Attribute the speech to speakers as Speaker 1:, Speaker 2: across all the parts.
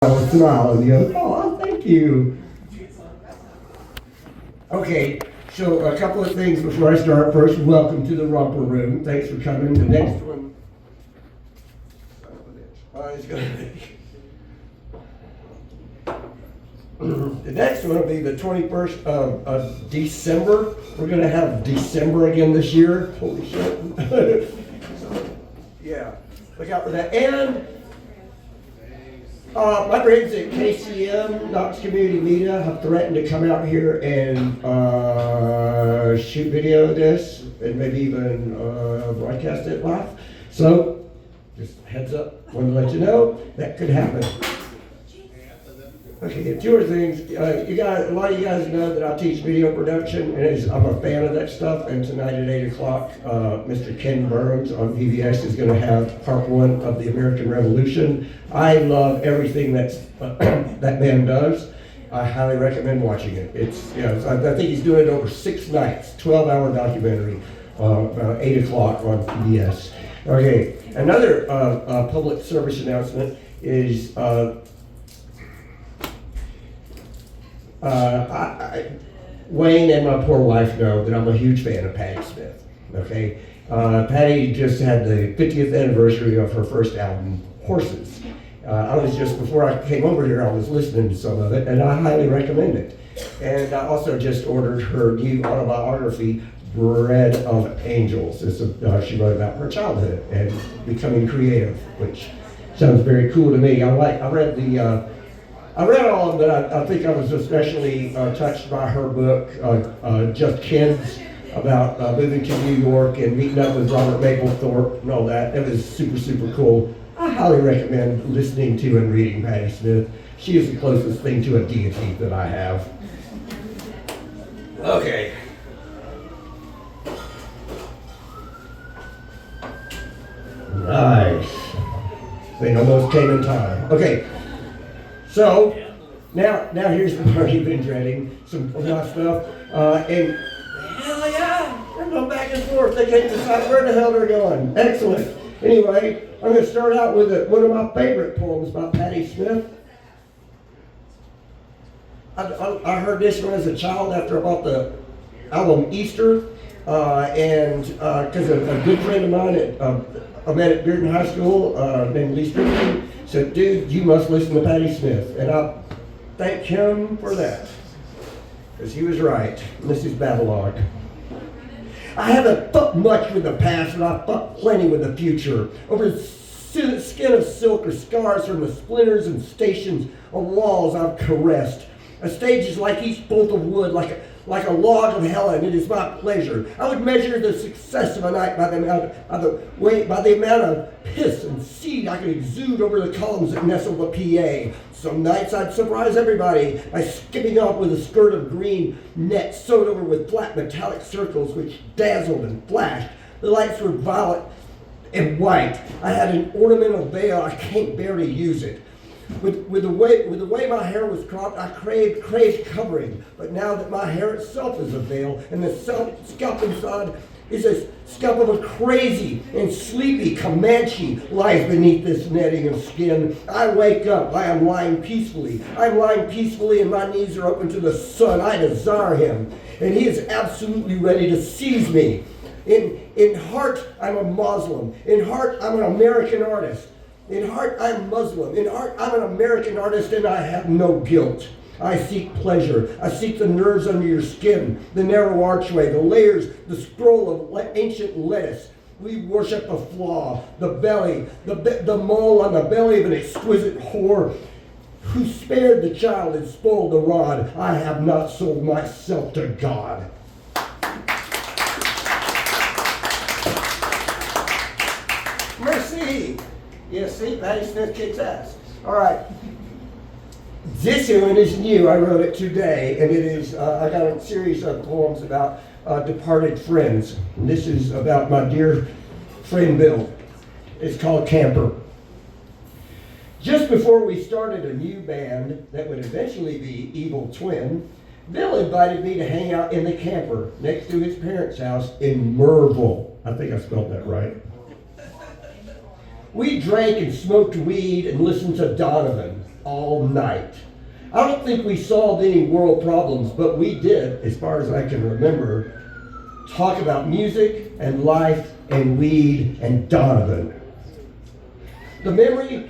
Speaker 1: I'll smile and go, oh, thank you. Okay, so a couple of things before I start. First, welcome to the Romper Room. Thanks for coming. The next one is going to be. The next one will be the 21st of December. We're going to have December again this year. Holy shit. Yeah, look out for that. And my friends at KCM, Knox Community Media, have threatened to come out here and shoot video of this and maybe even broadcast it live. So, just heads up, wanted to let you know that could happen. Okay, two other things. A lot of you guys know that I teach video production, and I'm a fan of that stuff. And tonight at 8 o'clock, Mr. Ken Burns on PBS is going to have part one of the American Revolution. I love everything that man does. I highly recommend watching it. I think he's doing it over 6 nights, 12-hour documentary, about 8 o'clock on PBS. Okay, another public service announcement is. Wayne and my poor wife know that I'm a huge fan of Patti Smith. Okay, Patti just had the 50th anniversary of her first album, Horses. I was just before I came over here, I was listening to some of it, and I highly recommend it. And I also just ordered her new autobiography, Bread of Angels. She wrote about her childhood and becoming creative, which sounds very cool to me. I read all of it, but I think I was especially touched by her book, Just Kids, about moving to New York and meeting up with Robert Mapplethorpe and all that. It was super, super cool. I highly recommend listening to and reading Patti Smith. She is the closest thing to a deity that I have. Okay. Nice. They almost came in time. Okay. So, now here's the part you've been dreading, some of my stuff, and hell yeah, they're going back and forth. They can't decide where the hell they're going. Excellent. Anyway, I'm going to start out with one of my favorite poems by Patti Smith. I heard this one as a child after I bought the album Easter, and because a good friend of mine I met at Bearden High School named Lee Strickland said, dude, you must listen to Patti Smith. And I thank him for that, because he was right. This is Babylon. I haven't fucked much with the past, but I've fucked plenty with the future. Over the skin of silk or scars from the splinters and stations of walls I've caressed. A stage is like each bolt of wood, like a log of hell, and it is my pleasure. I would measure the success of a night by the amount of piss and seed I could exude over the columns that nestle the PA. Some nights I'd surprise everybody by skipping off with a skirt of green net sewed over with flat metallic circles which dazzled and flashed. The lights were violet and white. I had an ornamental veil. I can't bear to use it. With the way my hair was cropped, I craved covering. But now that my hair itself is a veil, and the scalp inside is a scalp of a crazy and sleepy Comanche lies beneath this netting of skin, I wake up. I am lying peacefully. I'm lying peacefully, and my knees are open to the sun. I desire him, and he is absolutely ready to seize me. In heart, I'm a Muslim. In heart, I'm an American artist. In heart, I'm Muslim. In heart, I'm an American artist, and I have no guilt. I seek pleasure. I seek the nerves under your skin, the narrow archway, the layers, the scroll of ancient lettuce. We worship the flaw, the belly, the mole on the belly of an exquisite whore who spared the child and spoiled the rod. I have not sold myself to God. Merci. Yes, see, Patti Smith kicks ass. All right. This one is new. I wrote it today, and it is, I got a series of poems about departed friends. And this is about my dear friend Bill. It's called Camper. Just before we started a new band that would eventually be Evil Twin, Bill invited me to hang out in the camper next to his parents' house in Merville. I think I spelled that right. We drank and smoked weed and listened to Donovan. all night. I don't think we solved any world problems, but we did, as far as I can remember, talk about music and life and weed and Donovan. The memory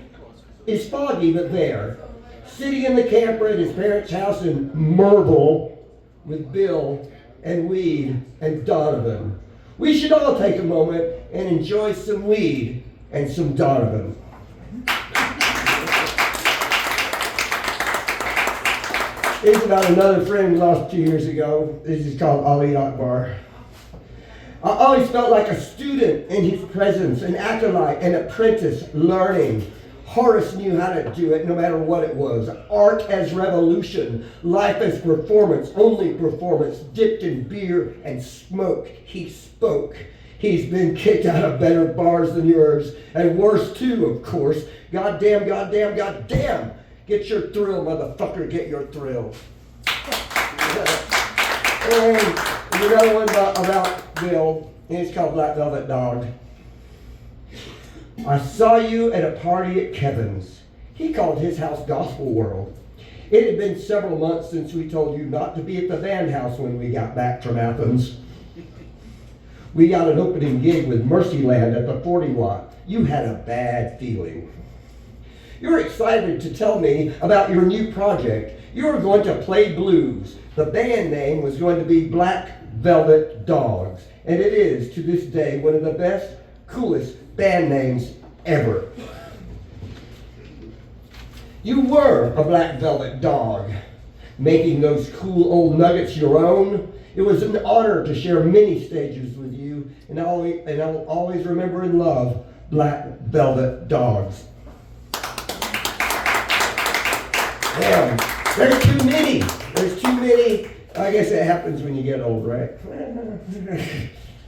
Speaker 1: is foggy but there. Sitting in the camper at his parents' house in Myrtle with Bill and weed and Donovan. We should all take a moment and enjoy some weed and some Donovan. This is about another friend we lost 2 years ago. This is called Ali Akbar. I always felt like a student in his presence, an acolyte, an apprentice learning. Horace knew how to do it no matter what it was. Art as revolution, life as performance, only performance, dipped in beer and smoke. He spoke. He's been kicked out of better bars than yours, and worse too, of course. Goddamn, goddamn, goddamn. Get your thrill, motherfucker, get your thrill. And another one about Bill, and it's called Black Velvet Dog. I saw you at a party at Kevin's. He called his house Gospel World. It had been several months since we told you not to be at the band house when we got back from Athens. We got an opening gig with Mercyland at the 40 Watt. You had a bad feeling. You were excited to tell me about your new project. You were going to play blues. The band name was going to be Black Velvet Dogs. And it is, to this day, one of the best, coolest band names ever. You were a black velvet dog, making those cool old nuggets your own. It was an honor to share many stages with you, and I will always remember and love Black Velvet Dogs. Damn, there's too many. There's too many. I guess it happens when you get old, right?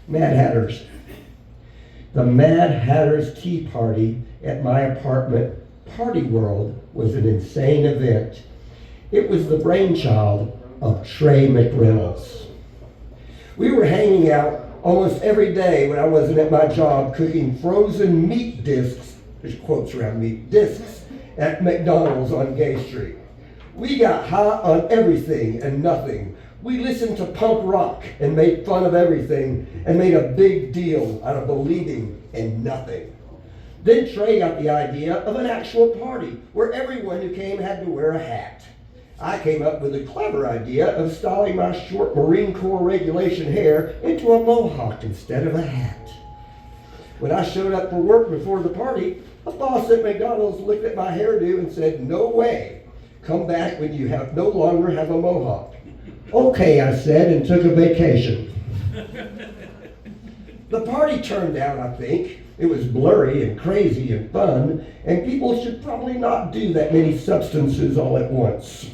Speaker 1: Mad Hatters. The Mad Hatter's Tea Party at my apartment, Party World, was an insane event. It was the brainchild of Trey McReynolds. We were hanging out almost every day when I wasn't at my job cooking frozen meat discs, there's quotes around meat discs, at McDonald's on Gay Street. We got high on everything and nothing. We listened to punk rock and made fun of everything and made a big deal out of believing in nothing. Then Trey got the idea of an actual party where everyone who came had to wear a hat. I came up with a clever idea of styling my short Marine Corps regulation hair into a mohawk instead of a hat. When I showed up for work before the party, a boss at McDonald's looked at my hairdo and said, "No way. Come back when you no longer have a mohawk." "Okay," I said, and took a vacation. The party turned out, I think. It was blurry and crazy and fun, and people should probably not do that many substances all at once.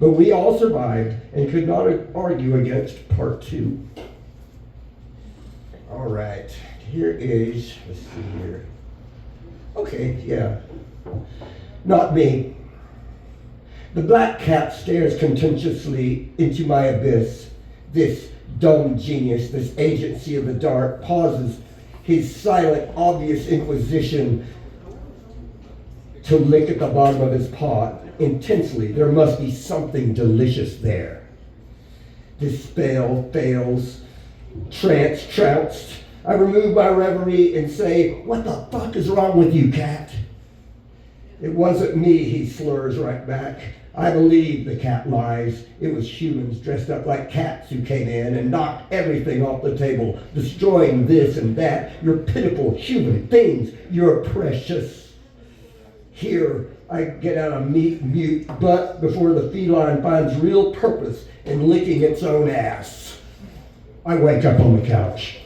Speaker 1: But we all survived and could not argue against part 2. All right, here is, let's see here. Okay, yeah. Not me. The black cat stares contentiously into my abyss. This dumb genius, this agency of the dark, pauses his silent, obvious inquisition to lick at the bottom of his paw. Intensely, there must be something delicious there. This spell fails, trance trounced. I remove my reverie and say, "What the fuck is wrong with you, cat?" "It wasn't me," he slurs right back. I believe the cat lies. It was humans dressed up like cats who came in and knocked everything off the table, destroying this and that. Your pitiful human things, you're precious. Here, I get out a mute butt before the feline finds real purpose in licking its own ass. I wake up on the couch.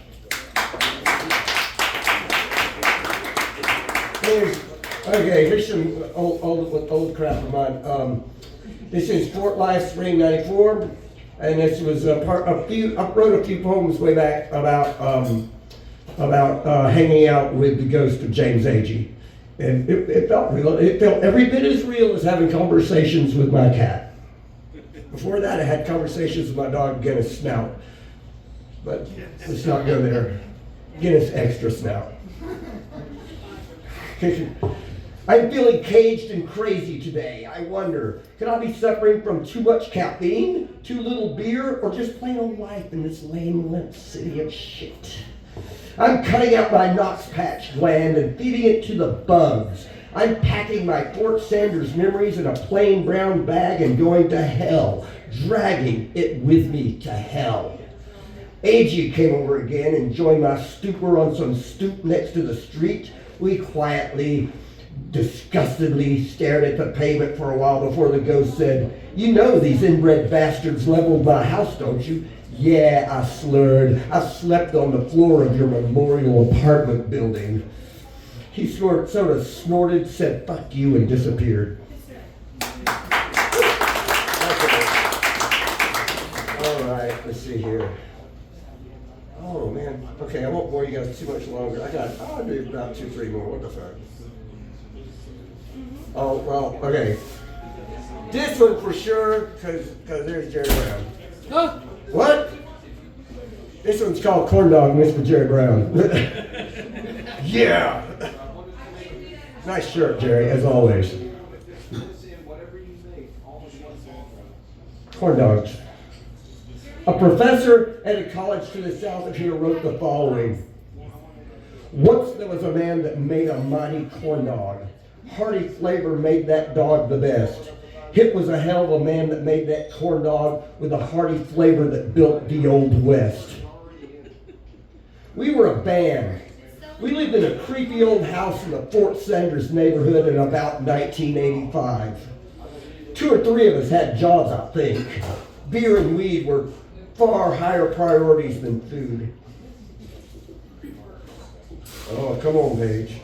Speaker 1: Here's some old crap of mine. This is Fort Life, Spring '94, and this was I wrote a few poems way back about hanging out with the ghost of James Agee. And it felt real. It felt every bit as real as having conversations with my cat. Before that, I had conversations with my dog, Guinness Snout. But let's not go there. Guinness Extra Snout. I'm feeling caged and crazy today. I wonder, could I be suffering from too much caffeine, too little beer, or just plain old life in this lame, limp city of shit? I'm cutting out my Knox patch gland and feeding it to the bugs. I'm packing my Fort Sanders memories in a plain brown bag and going to hell, dragging it with me to hell. A.G. came over again and joined my stupor on some stoop next to the street. We quietly, disgustedly stared at the pavement for a while before the ghost said, "You know these inbred bastards leveled my house, don't you?" "Yeah," I slurred. "I slept on the floor of your memorial apartment building." He sort of snorted, said, "Fuck you," and disappeared. All right, let's see here. Oh, man. Okay, I won't bore you guys too much longer. I'll do about 2-3 more. What the fuck? Oh, well, okay. This one for sure, because there's Jerry Brown.
Speaker 2: Huh?
Speaker 1: What? This one's called Corn Dog Mixed with Jerry Brown. Yeah! Nice shirt, Jerry, as always. Corn dogs. A professor at a college to the south of here wrote the following. Once there was a man that made a mighty corn dog. Hearty flavor made that dog the best. Hit was a hell of a man that made that corn dog with a hearty flavor that built the Old West. We were a band. We lived in a creepy old house in the Fort Sanders neighborhood in about 1985. 2 or 3 of us had jobs, I think. Beer and weed were far higher priorities than food. Oh, come on, Paige.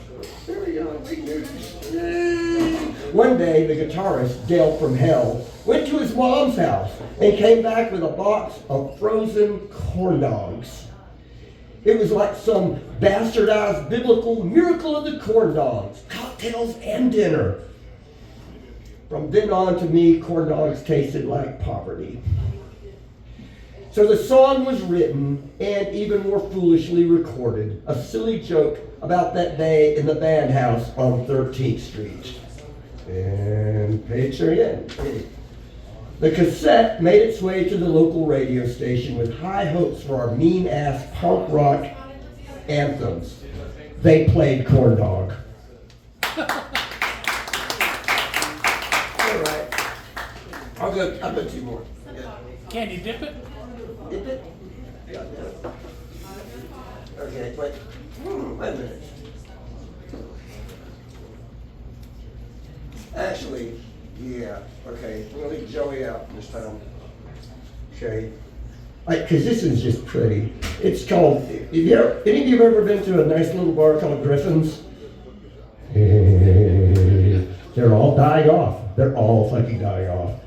Speaker 1: There we go. We can do this. Yay. One day, the guitarist, Dale from Hell, went to his mom's house and came back with a box of frozen corn dogs. It was like some bastardized biblical miracle of the corn dogs, cocktails and dinner. From then on to me, corn dogs tasted like poverty. So the song was written and even more foolishly recorded, a silly joke about that day in the band house on 13th Street. And page there again. The cassette made its way to the local radio station with high hopes for our mean-ass punk rock anthems. They played Corn Dog. All right. I'll go 2 more. Yeah.
Speaker 2: Can you dip it?
Speaker 1: Dip it? Yeah. Okay, wait. Wait a minute. Actually, yeah, okay. I'm gonna leave Joey out this time. Okay. Because this is just pretty. It's called, any of you have ever been to a nice little bar called Griffin's? They're all dying off. They're all fucking dying off.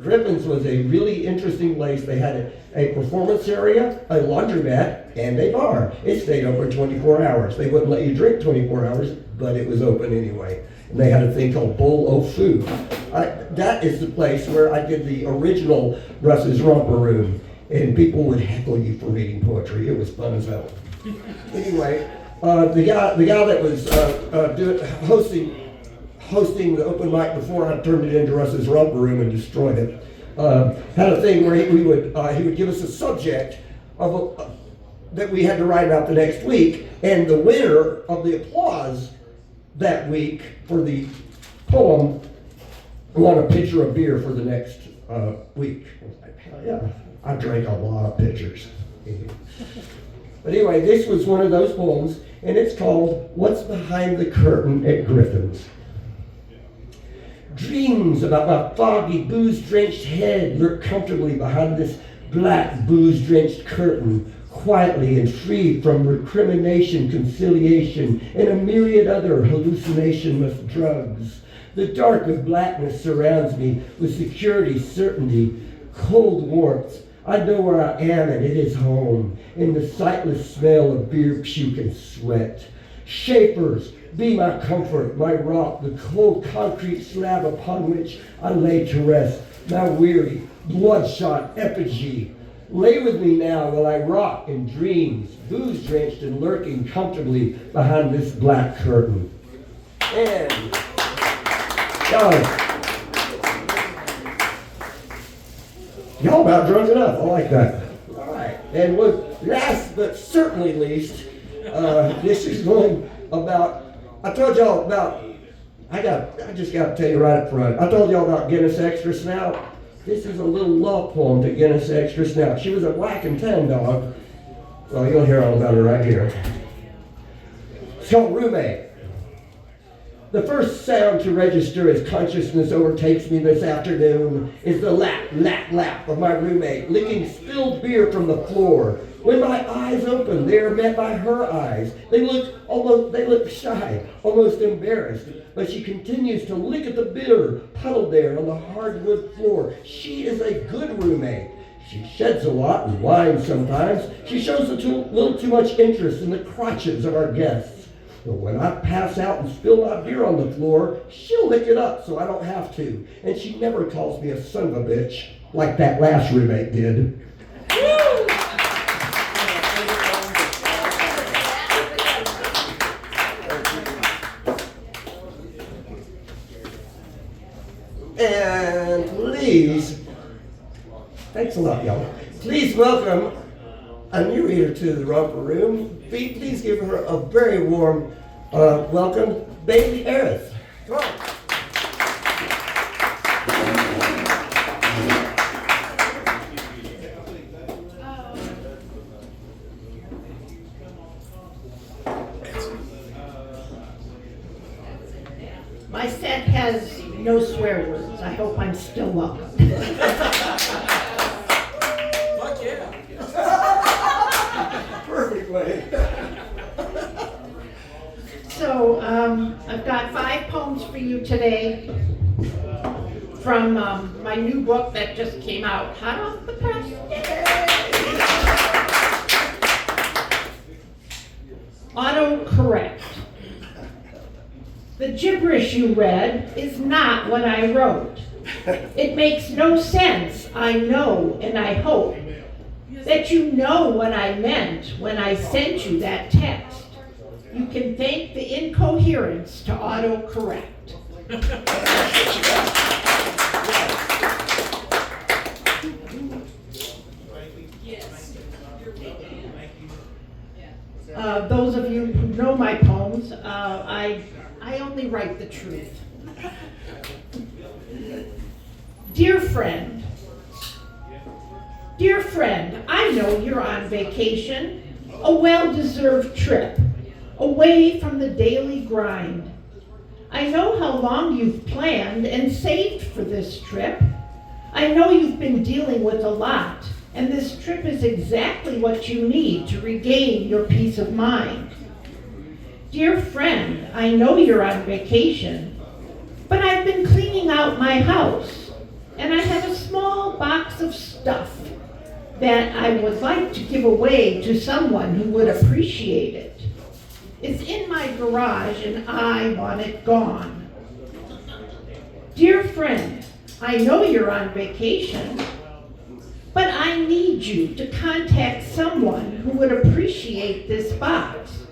Speaker 1: Griffin's was a really interesting place. They had a performance area, a laundromat, and a bar. It stayed open 24 hours. They wouldn't let you drink 24 hours, but it was open anyway. And they had a thing called Bowl o' Food. That is the place where I did the original Russ's Romper Room. And people would heckle you for reading poetry. It was fun as hell. Anyway, the guy that was hosting the open mic before I turned it into Russ's Romper Room and destroyed it, had a thing where he would give us a subject that we had to write about the next week, and the winner of the applause that week for the poem won a pitcher of beer for the next week. I was like, hell yeah. I drank a lot of pitchers. But anyway, this was one of those poems, and it's called What's Behind the Curtain at Griffin's. Dreams about my foggy, booze-drenched head lurk comfortably behind this black, booze-drenched curtain, quietly and free from recrimination, conciliation, and a myriad other hallucinationless drugs. The dark of blackness surrounds me with security, certainty, cold warmth. I know where I am, and it is home, in the sightless smell of beer, puke, and sweat. Schaefer's, be my comfort, my rock, the cold concrete slab upon which I lay to rest, my weary, bloodshot effigy. Lay with me now while I rock in dreams, booze-drenched and lurking comfortably behind this black curtain. And y'all about drunk enough. I like that. All right. And last but certainly least, this is going about. I told y'all about. I just got to tell you right up front. I told y'all about Guinness Extra Snout. This is a little love poem to Guinness Extra Snout. She was a black and tan dog. Well, you'll hear all about her right here. It's called Roommate. The first sound to register as consciousness overtakes me this afternoon is the lap, lap, lap of my roommate, licking spilled beer from the floor. When my eyes open, they are met by her eyes. They look shy, almost embarrassed, but she continues to lick at the beer puddled there on the hardwood floor. She is a good roommate. She sheds a lot and whines sometimes. She shows a little too much interest in the crotches of our guests. But when I pass out and spill my beer on the floor, she'll lick it up so I don't have to. And she never calls me a son of a bitch like that last roommate did. And please, thanks a lot, y'all. Please welcome a new reader to the Romper Room. Please give her a very warm welcome, Bailey Harris. Come on.
Speaker 2: My set has no swear words. I hope I'm still welcome.
Speaker 3: Fuck yeah.
Speaker 1: Perfect way.
Speaker 2: So I've got 5 poems for you today from my new book that just came out, hot off the press. Autocorrect. The gibberish you read is not what I wrote. It makes no sense, I know, and I hope that you know what I meant when I sent you that text. You can thank the incoherence to autocorrect. Those of you who know my poems, I only write the truth. Dear friend, I know you're on vacation, a well-deserved trip, away from the daily grind. I know how long you've planned and saved for this trip. I know you've been dealing with a lot, and this trip is exactly what you need to regain your peace of mind. Dear friend, I know you're on vacation, but I've been cleaning out my house, and I have a small box of stuff that I would like to give away to someone who would appreciate it. It's in my garage, and I want it gone. Dear friend, I know you're on vacation, but I need you to contact someone who would appreciate this box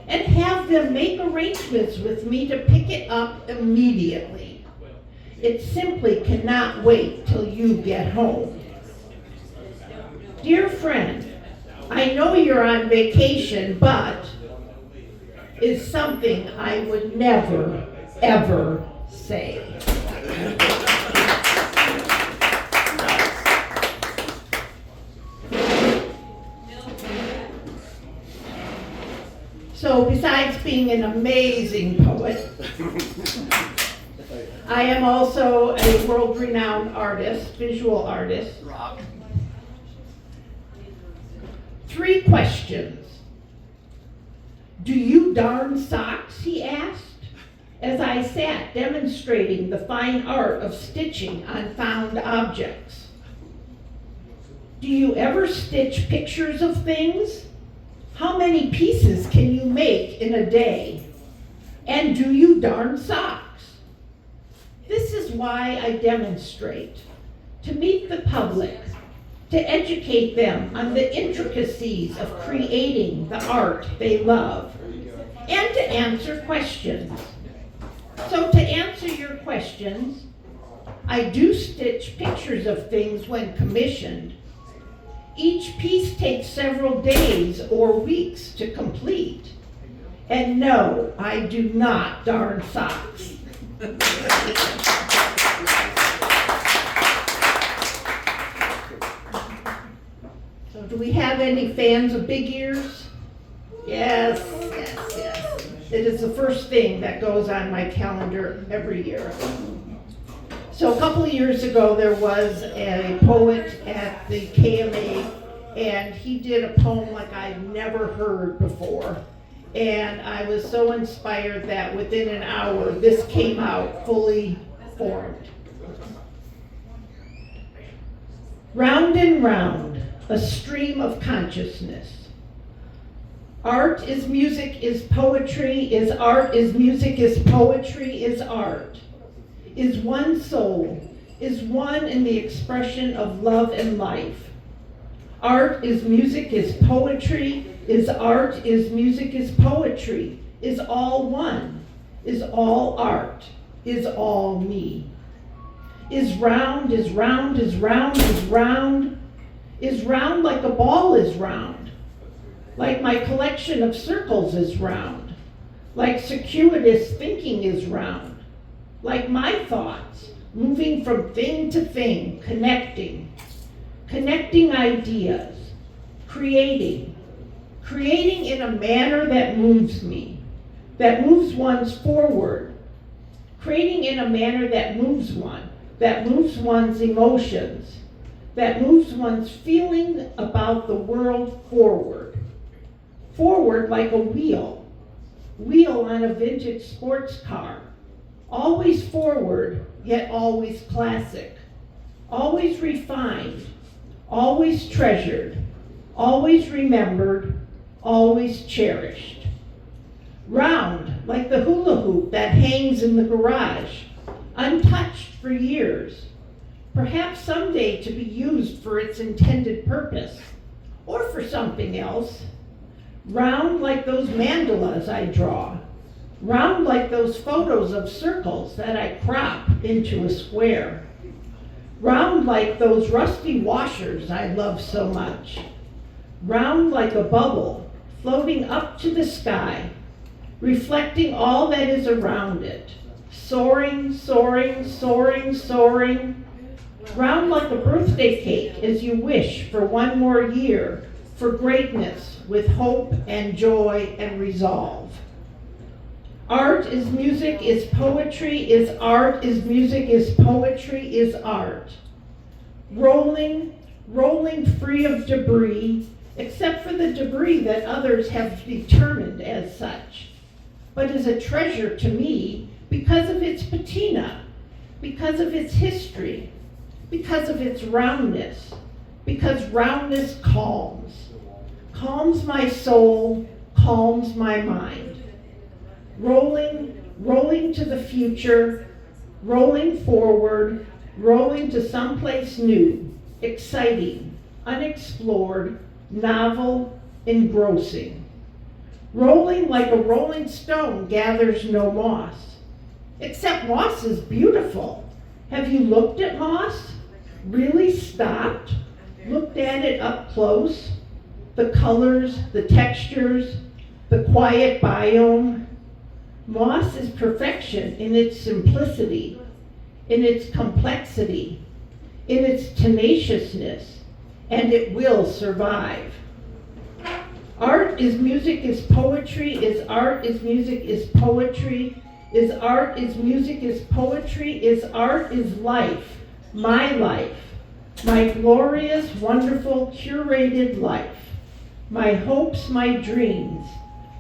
Speaker 2: and have them make arrangements with me to pick it up immediately. It simply cannot wait till you get home. Dear friend, I know you're on vacation, but is something I would never, ever say. So besides being an amazing poet, I am also a world-renowned artist, visual artist. 3 questions. Do you darn socks, he asked, as I sat demonstrating the fine art of stitching on found objects. Do you ever stitch pictures of things? How many pieces can you make in a day? And do you darn socks? This is why I demonstrate, to meet the public, to educate them on the intricacies of creating the art they love, and to answer questions. So to answer your questions, I do stitch pictures of things when commissioned. Each piece takes several days or weeks to complete. And no, I do not darn socks. So do we have any fans of big ears? Yes, yes, yes. It is the first thing that goes on my calendar every year. So a couple of years ago, there was a poet at the KMA, and he did a poem like I'd never heard before. And I was so inspired that within an hour, this came out fully formed. Round and round, a stream of consciousness. Art is music is poetry, is art is music is poetry, is art. Is one soul, is one in the expression of love and life. Art is music is poetry, is art is music is poetry, is all one, is all art, is all me. Is round, is round, is round, is round like a ball is round, like my collection of circles is round, like circuitous thinking is round. Like my thoughts, moving from thing to thing, connecting ideas, creating in a manner that moves me, that moves one's forward, creating in a manner that moves one's emotions, that moves one's feeling about the world forward like a wheel on a vintage sports car. Always forward, yet always classic. Always refined, always treasured, always remembered, always cherished. Round, like the hula hoop that hangs in the garage, untouched for years, perhaps someday to be used for its intended purpose, or for something else. Round like those mandalas I draw, round like those photos of circles that I crop into a square. Round like those rusty washers I love so much. Round like a bubble floating up to the sky, reflecting all that is around it. Soaring, soaring, soaring, soaring. Round like a birthday cake as you wish for one more year, for greatness with hope and joy and resolve. Art is music is poetry is art is music is poetry is art. Rolling free of debris, except for the debris that others have determined as such, but is a treasure to me because of its patina, because of its history, because of its roundness, because roundness calms my soul, calms my mind. Rolling to the future, rolling forward, rolling to someplace new, exciting, unexplored, novel, engrossing. Rolling like a rolling stone gathers no moss, except moss is beautiful. Have you looked at moss? Really stopped? Looked at it up close? The colors, the textures, the quiet biome. Moss is perfection in its simplicity, in its complexity, in its tenaciousness, and it will survive. Art is music is poetry, is art is music is poetry, is art is music is poetry, is art is life, my glorious, wonderful, curated life, my hopes, my dreams.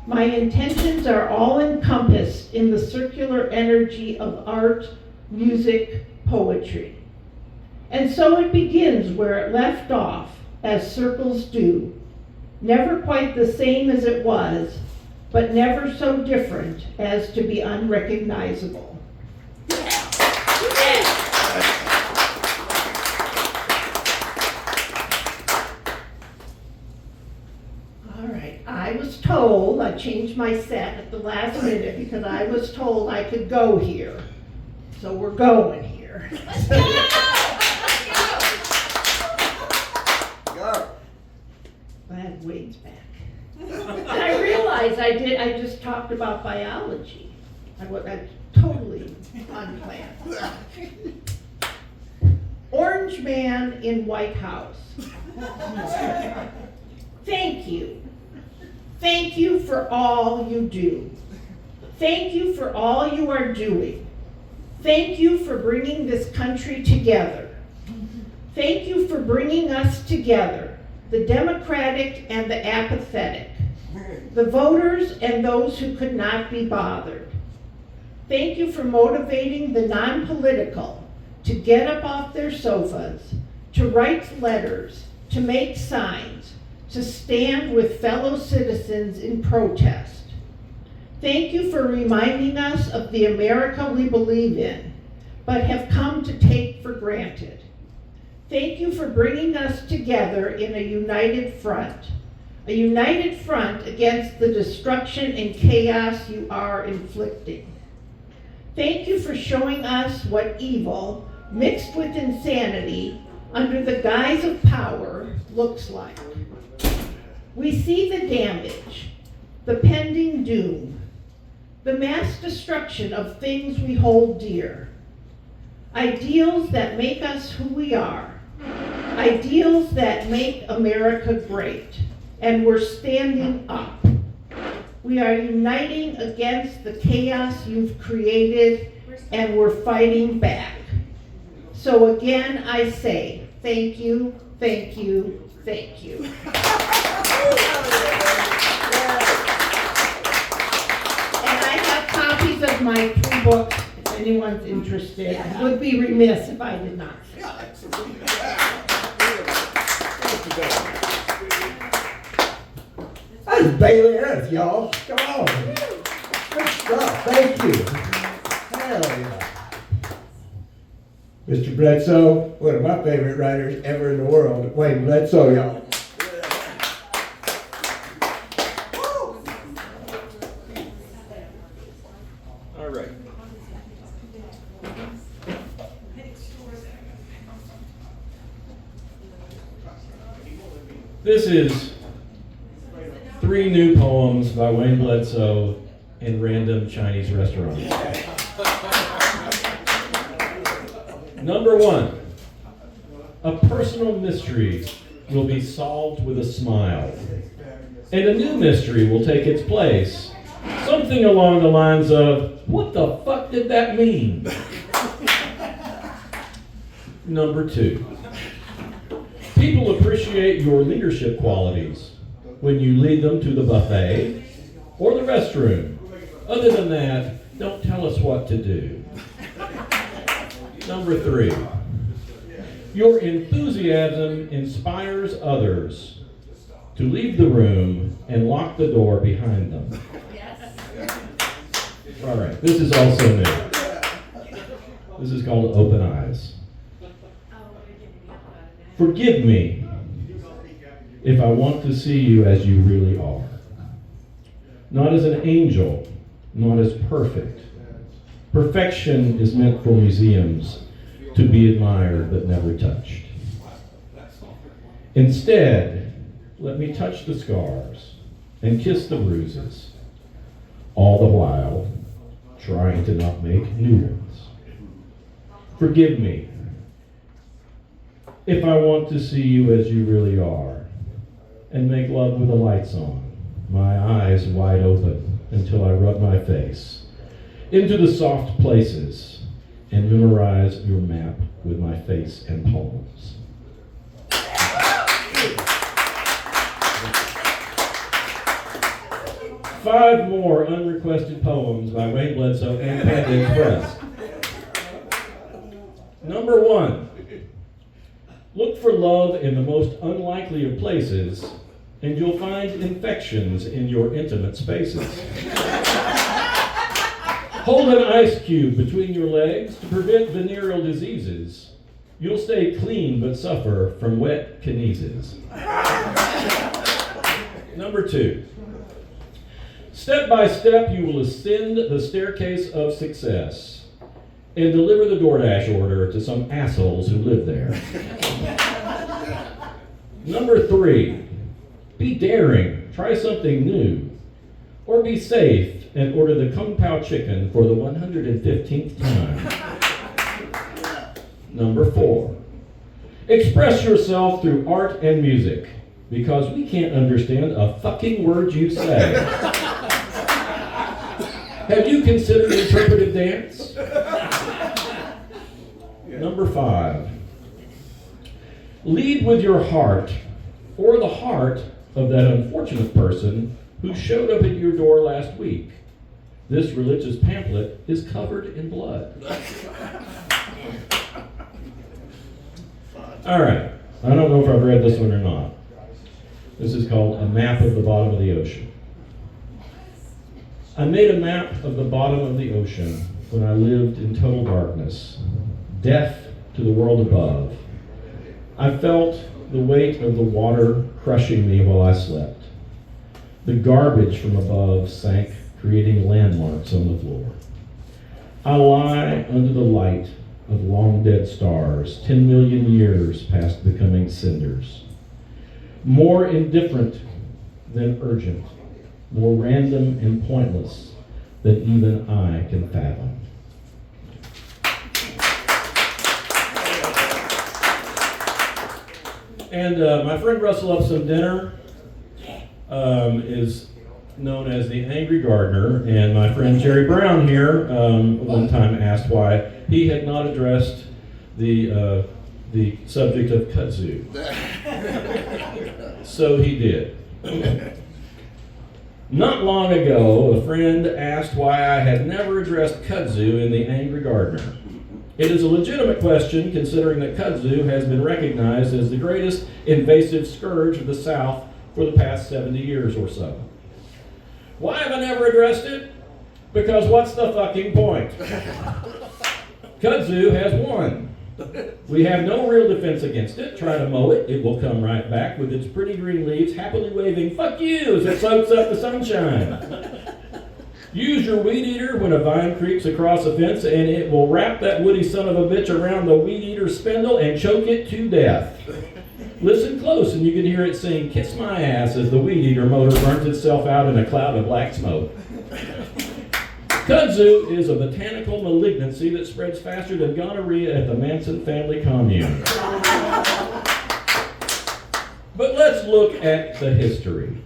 Speaker 2: My intentions are all encompassed in the circular energy of art, music, poetry. And so it begins where it left off, as circles do. Never quite the same as it was, but never so different as to be unrecognizable. I was told a changed my set at the last minute because I was told I could go here. So we're going here. Glad Wade's back. And I realized I just talked about biology. I totally unplanned. Orange man in White House. Thank you. Thank you for all you do. Thank you for all you are doing. Thank you for bringing this country together. Thank you for bringing us together, the Democratic and the apathetic, the voters and those who could not be bothered. Thank you for motivating the non-political to get up off their sofas, to write letters, to make signs, to stand with fellow citizens in protest. Thank you for reminding us of the America we believe in, but have come to take for granted. Thank you for bringing us together in a united front against the destruction and chaos you are inflicting. Thank you for showing us what evil, mixed with insanity, under the guise of power, looks like. We see the damage, the pending doom, the mass destruction of things we hold dear, ideals that make us who we are, ideals that make America great, and we're standing up. We are uniting against the chaos you've created, and we're fighting back. So again, I say, thank you, thank you, thank you. And I have copies of my 3 books, if anyone's interested. I would be remiss if I did not.
Speaker 1: That's Bailey Earth, y'all. Come on. Good stuff. Thank you. Hell yeah. Mr. Bledsoe, one of my favorite writers ever in the world, Wayne Bledsoe, y'all.
Speaker 3: All right. This is 3 new poems by Wayne Bledsoe in random Chinese restaurants. Number 1, a personal mystery will be solved with a smile, and a new mystery will take its place. Something along the lines of, what the fuck did that mean? Number 2, people appreciate your leadership qualities when you lead them to the buffet or the restroom. Other than that, don't tell us what to do. Number 3, your enthusiasm inspires others to leave the room and lock the door behind them. All right, this is also new. This is called Open Eyes. Forgive me if I want to see you as you really are. Not as an angel, not as perfect. Perfection is meant for museums to be admired but never touched. Instead, let me touch the scars and kiss the bruises, all the while trying to not make new ones. Forgive me if I want to see you as you really are, and make love with the lights on, my eyes wide open until I rub my face into the soft places and memorize your map with my face and palms. 5 more unrequested poems by Wayne Bledsoe and Panda Express. Number 1, look for love in the most unlikely of places, and you'll find infections in your intimate spaces. Hold an ice cube between your legs to prevent venereal diseases. You'll stay clean but suffer from wet kinesis. Number 2, Step by step, you will ascend the staircase of success and deliver the DoorDash order to some assholes who live there. Number 3, be daring, try something new, or be safe and order the Kung Pao chicken for the 115th time. Number 4, express yourself through art and music, because we can't understand a fucking word you say. Have you considered interpretive dance? Number 5, lead with your heart, or the heart of that unfortunate person who showed up at your door last week. This religious pamphlet is covered in blood. All right, I don't know if I've read this one or not. This is called A Map of the Bottom of the Ocean. I made a map of the bottom of the ocean when I lived in total darkness, deaf to the world above. I felt the weight of the water crushing me while I slept. The garbage from above sank, creating landmarks on the floor. I lie under the light of long dead stars, 10 million years past becoming cinders. More indifferent than urgent, more random and pointless than even I can fathom. And my friend Russell Upson Dinner is known as the Angry Gardener, and my friend Jerry Brown here one time asked why he had not addressed the subject of kudzu. So he did. Not long ago, a friend asked why I had never addressed kudzu in the Angry Gardener. It is a legitimate question, considering that kudzu has been recognized as the greatest invasive scourge of the South for the past 70 years or so. Why have I never addressed it? Because what's the fucking point? Kudzu has won. We have no real defense against it. Try to mow it, it will come right back with its pretty green leaves happily waving, "Fuck you," as it soaks up the sunshine. Use your weed eater when a vine creeps across a fence, and it will wrap that woody son of a bitch around the weed eater's spindle and choke it to death. Listen close and you can hear it sing, "Kiss my ass," as the weed eater motor burns itself out in a cloud of black smoke. Kudzu is a botanical malignancy that spreads faster than gonorrhea at the Manson family commune. But let's look at the history.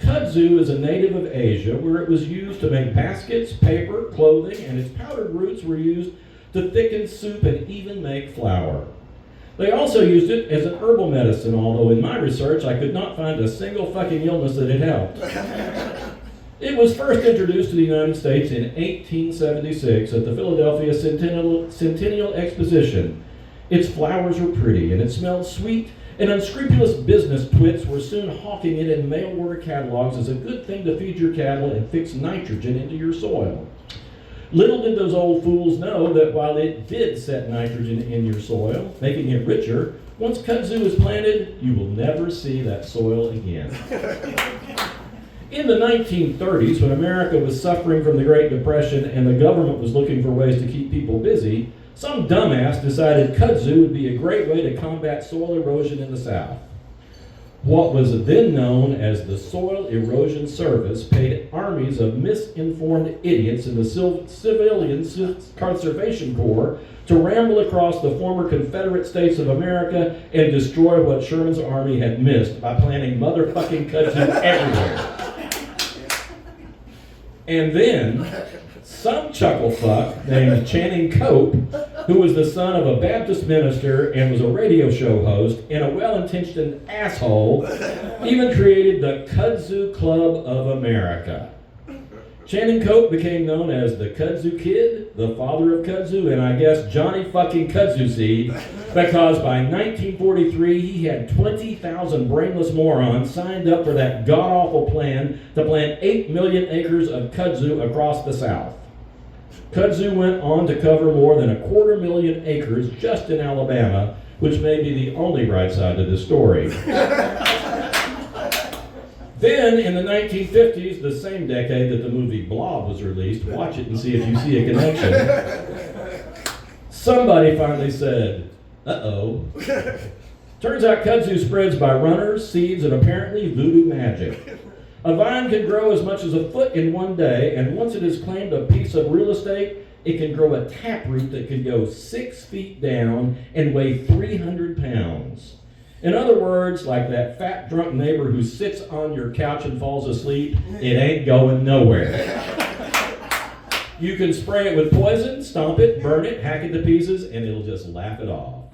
Speaker 3: Kudzu is a native of Asia, where it was used to make baskets, paper, clothing, and its powdered roots were used to thicken soup and even make flour. They also used it as an herbal medicine, although in my research I could not find a single fucking illness that it helped. It was first introduced to the United States in 1876 at the Philadelphia Centennial Exposition. Its flowers were pretty and it smelled sweet, and unscrupulous business twits were soon hawking it in mail order catalogs as a good thing to feed your cattle and fix nitrogen into your soil. Little did those old fools know that while it did set nitrogen in your soil, making it richer, once kudzu is planted, you will never see that soil again. In the 1930s, when America was suffering from the Great Depression and the government was looking for ways to keep people busy, some dumbass decided kudzu would be a great way to combat soil erosion in the South. What was then known as the Soil Erosion Service paid armies of misinformed idiots in the Civilian Conservation Corps to ramble across the former Confederate States of America and destroy what Sherman's army had missed by planting motherfucking kudzu everywhere. And then, some chucklefuck named Channing Cope, who was the son of a Baptist minister and was a radio show host and a well-intentioned asshole, even created the Kudzu Club of America. Channing Cope became known as the Kudzu Kid, the father of kudzu, and I guess Johnny fucking Kudzu Seed, because by 1943 he had 20,000 brainless morons signed up for that god-awful plan to plant 8 million acres of kudzu across the South. Kudzu went on to cover more than 250,000 acres just in Alabama, which may be the only right side to this story. Then, in the 1950s, the same decade that the movie Blob was released, watch it and see if you see a connection, somebody finally said, uh-oh. Turns out kudzu spreads by runners, seeds, and apparently voodoo magic. A vine can grow as much as a foot in one day, and once it has claimed a piece of real estate, it can grow a taproot that can go 6 feet down and weigh 300 pounds. In other words, like that fat drunk neighbor who sits on your couch and falls asleep, it ain't going nowhere. You can spray it with poison, stomp it, burn it, hack it to pieces, and it'll just laugh it off.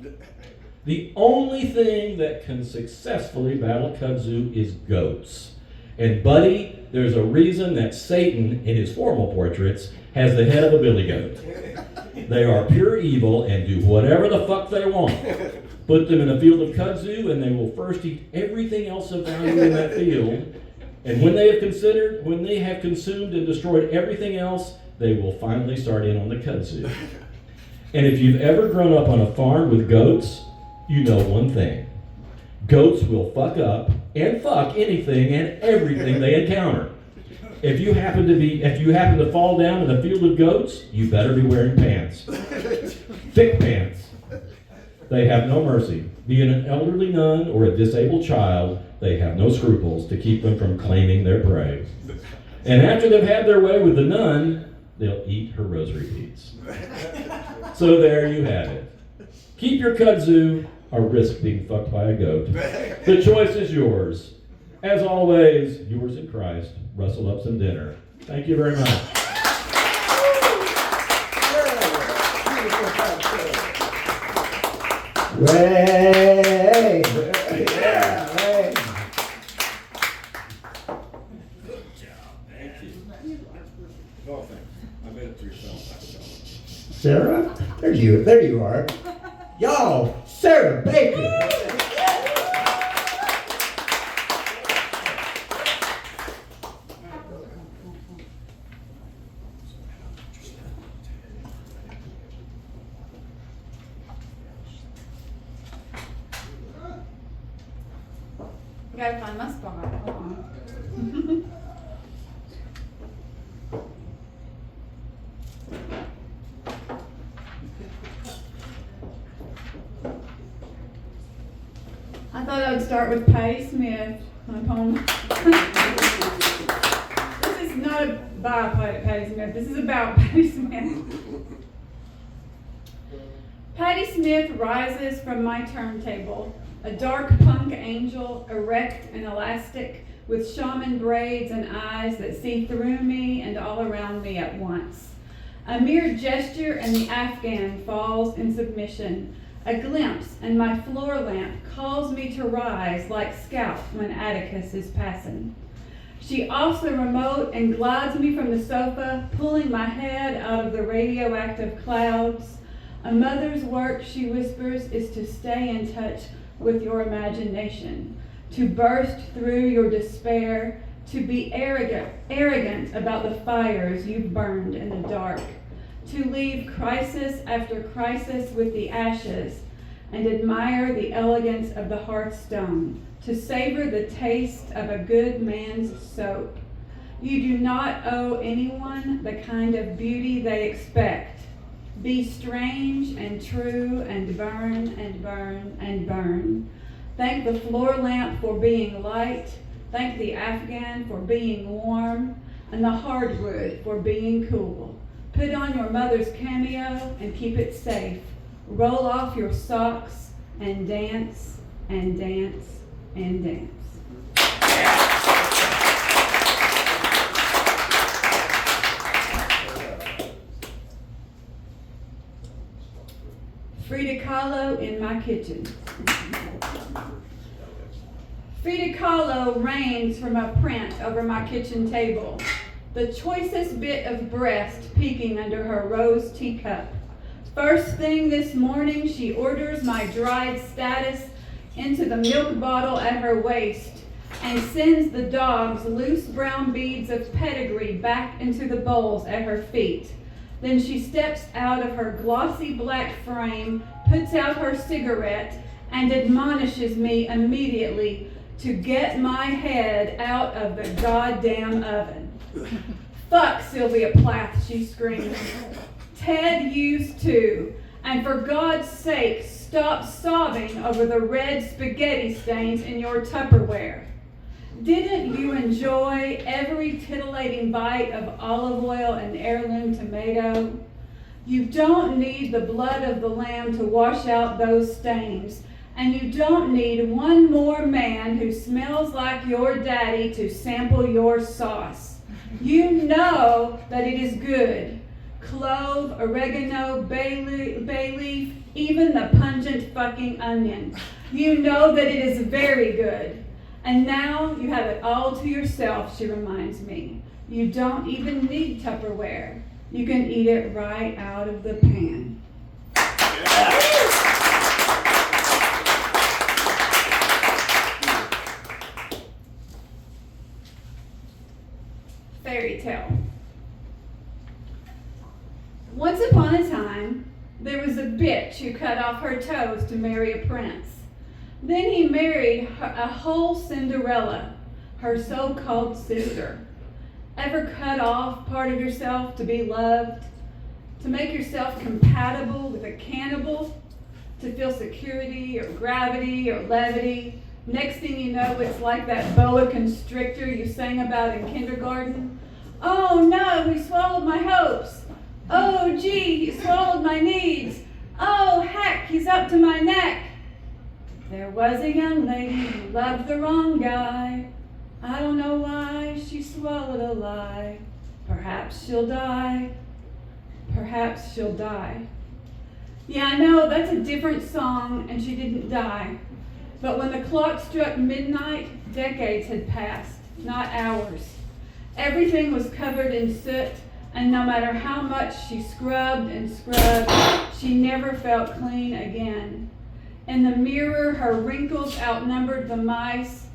Speaker 3: The only thing that can successfully battle kudzu is goats. And buddy, there's a reason that Satan, in his formal portraits, has the head of a billy goat. They are pure evil and do whatever the fuck they want. Put them in a field of kudzu and they will first eat everything else of value in that field. And when they have consumed and destroyed everything else, they will finally start in on the kudzu. And if you've ever grown up on a farm with goats, you know one thing. Goats will fuck up and fuck anything and everything they encounter. If you happen to fall down in a field of goats, you better be wearing pants. Thick pants. They have no mercy. Be it an elderly nun or a disabled child, they have no scruples to keep them from claiming their prey. And after they've had their way with the nun, they'll eat her rosary beads. So there you have it. Keep your kudzu or risk being fucked by a goat. The choice is yours. As always, yours in Christ. Rustle up some dinner. Thank you very much.
Speaker 1: Way! Yeah, way!
Speaker 3: Good job. Thank you. Oh, thanks. I made it through your film.
Speaker 1: Sarah? There you are. Y'all, Sarah Baker!
Speaker 4: I gotta find my spot. Hold on. I thought I would start with Patti Smith, my poem. This is not by Patti Smith. This is about Patti Smith. Patti Smith rises from my turntable. A dark punk angel, erect and elastic, with shaman braids and eyes that see through me and all around me at once. A mere gesture and the Afghan falls in submission. A glimpse and my floor lamp calls me to rise like scout when Atticus is passing. She offs the remote and glides me from the sofa, pulling my head out of the radioactive clouds. A mother's work, she whispers, is to stay in touch with your imagination, to burst through your despair, to be arrogant about the fires you've burned in the dark, to leave crisis after crisis with the ashes and admire the elegance of the hearthstone, to savor the taste of a good man's soap. You do not owe anyone the kind of beauty they expect. Be strange and true and burn and burn and burn. Thank the floor lamp for being light. Thank the Afghan for being warm. And the hardwood for being cool. Put on your mother's cameo and keep it safe. Roll off your socks and dance and dance and dance. Frida Kahlo in my kitchen. Frida Kahlo reigns from a print over my kitchen table, the choicest bit of breast peeking under her rose teacup. First thing this morning, she orders my dried status into the milk bottle at her waist and sends the dog's loose brown beads of pedigree back into the bowls at her feet. Then she steps out of her glossy black frame, puts out her cigarette, and admonishes me immediately to get my head out of the goddamn oven. Fuck Sylvia Plath, she screamed. Ted used to. And for God's sake, stop sobbing over the red spaghetti stains in your Tupperware. Didn't you enjoy every titillating bite of olive oil and heirloom tomato? You don't need the blood of the lamb to wash out those stains. And you don't need one more man who smells like your daddy to sample your sauce. You know that it is good. Clove, oregano, bay leaf, even the pungent fucking onion. You know that it is very good. And now you have it all to yourself, she reminds me. You don't even need Tupperware. You can eat it right out of the pan. Fairy tale. Once upon a time, there was a bitch who cut off her toes to marry a prince. Then he married a whole Cinderella, her so-called sister. Ever cut off part of yourself to be loved? To make yourself compatible with a cannibal? To feel security or gravity or levity? Next thing you know, it's like that boa constrictor you sang about in kindergarten. Oh no, he swallowed my hopes. Oh gee, he swallowed my needs. Oh heck, he's up to my neck. There was a young lady who loved the wrong guy. I don't know why she swallowed a lie. Perhaps she'll die. Perhaps she'll die. Yeah, I know, that's a different song, and she didn't die. But when the clock struck midnight, decades had passed, not hours. Everything was covered in soot, and no matter how much she scrubbed and scrubbed, she never felt clean again. In the mirror, her wrinkles outnumbered the mice,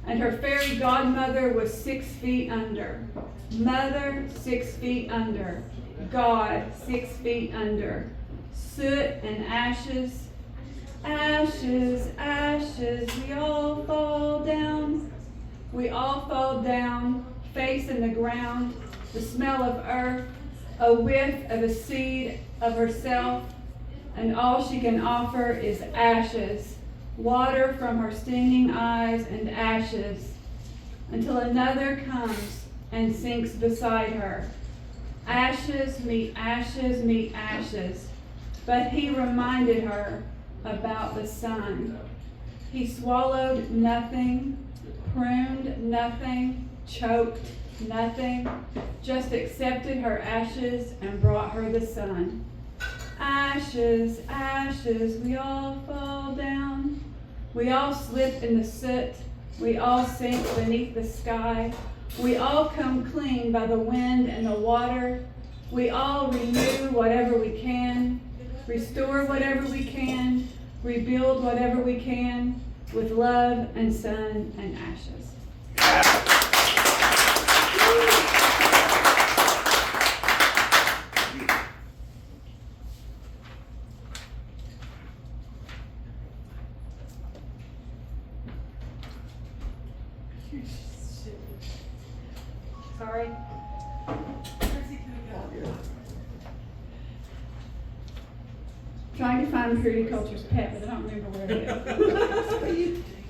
Speaker 4: and her fairy godmother was 6 feet under. Mother, 6 feet under. God, 6 feet under. Soot and ashes. Ashes, ashes, we all fall down. We all fall down, face in the ground, the smell of earth, a whiff of a seed of herself, and all she can offer is ashes, water from her stinging eyes and ashes, until another comes and sinks beside her. Ashes meet ashes meet ashes, but he reminded her about the sun. He swallowed nothing, pruned nothing, choked nothing, just accepted her ashes and brought her the sun. Ashes, ashes, we all fall down. We all slip in the soot. We all sink beneath the sky. We all come clean by the wind and the water. We all renew whatever we can, restore whatever we can, rebuild whatever we can, with love and sun and ashes. Sorry. Trying to find Purity Culture's pet, but I don't remember where it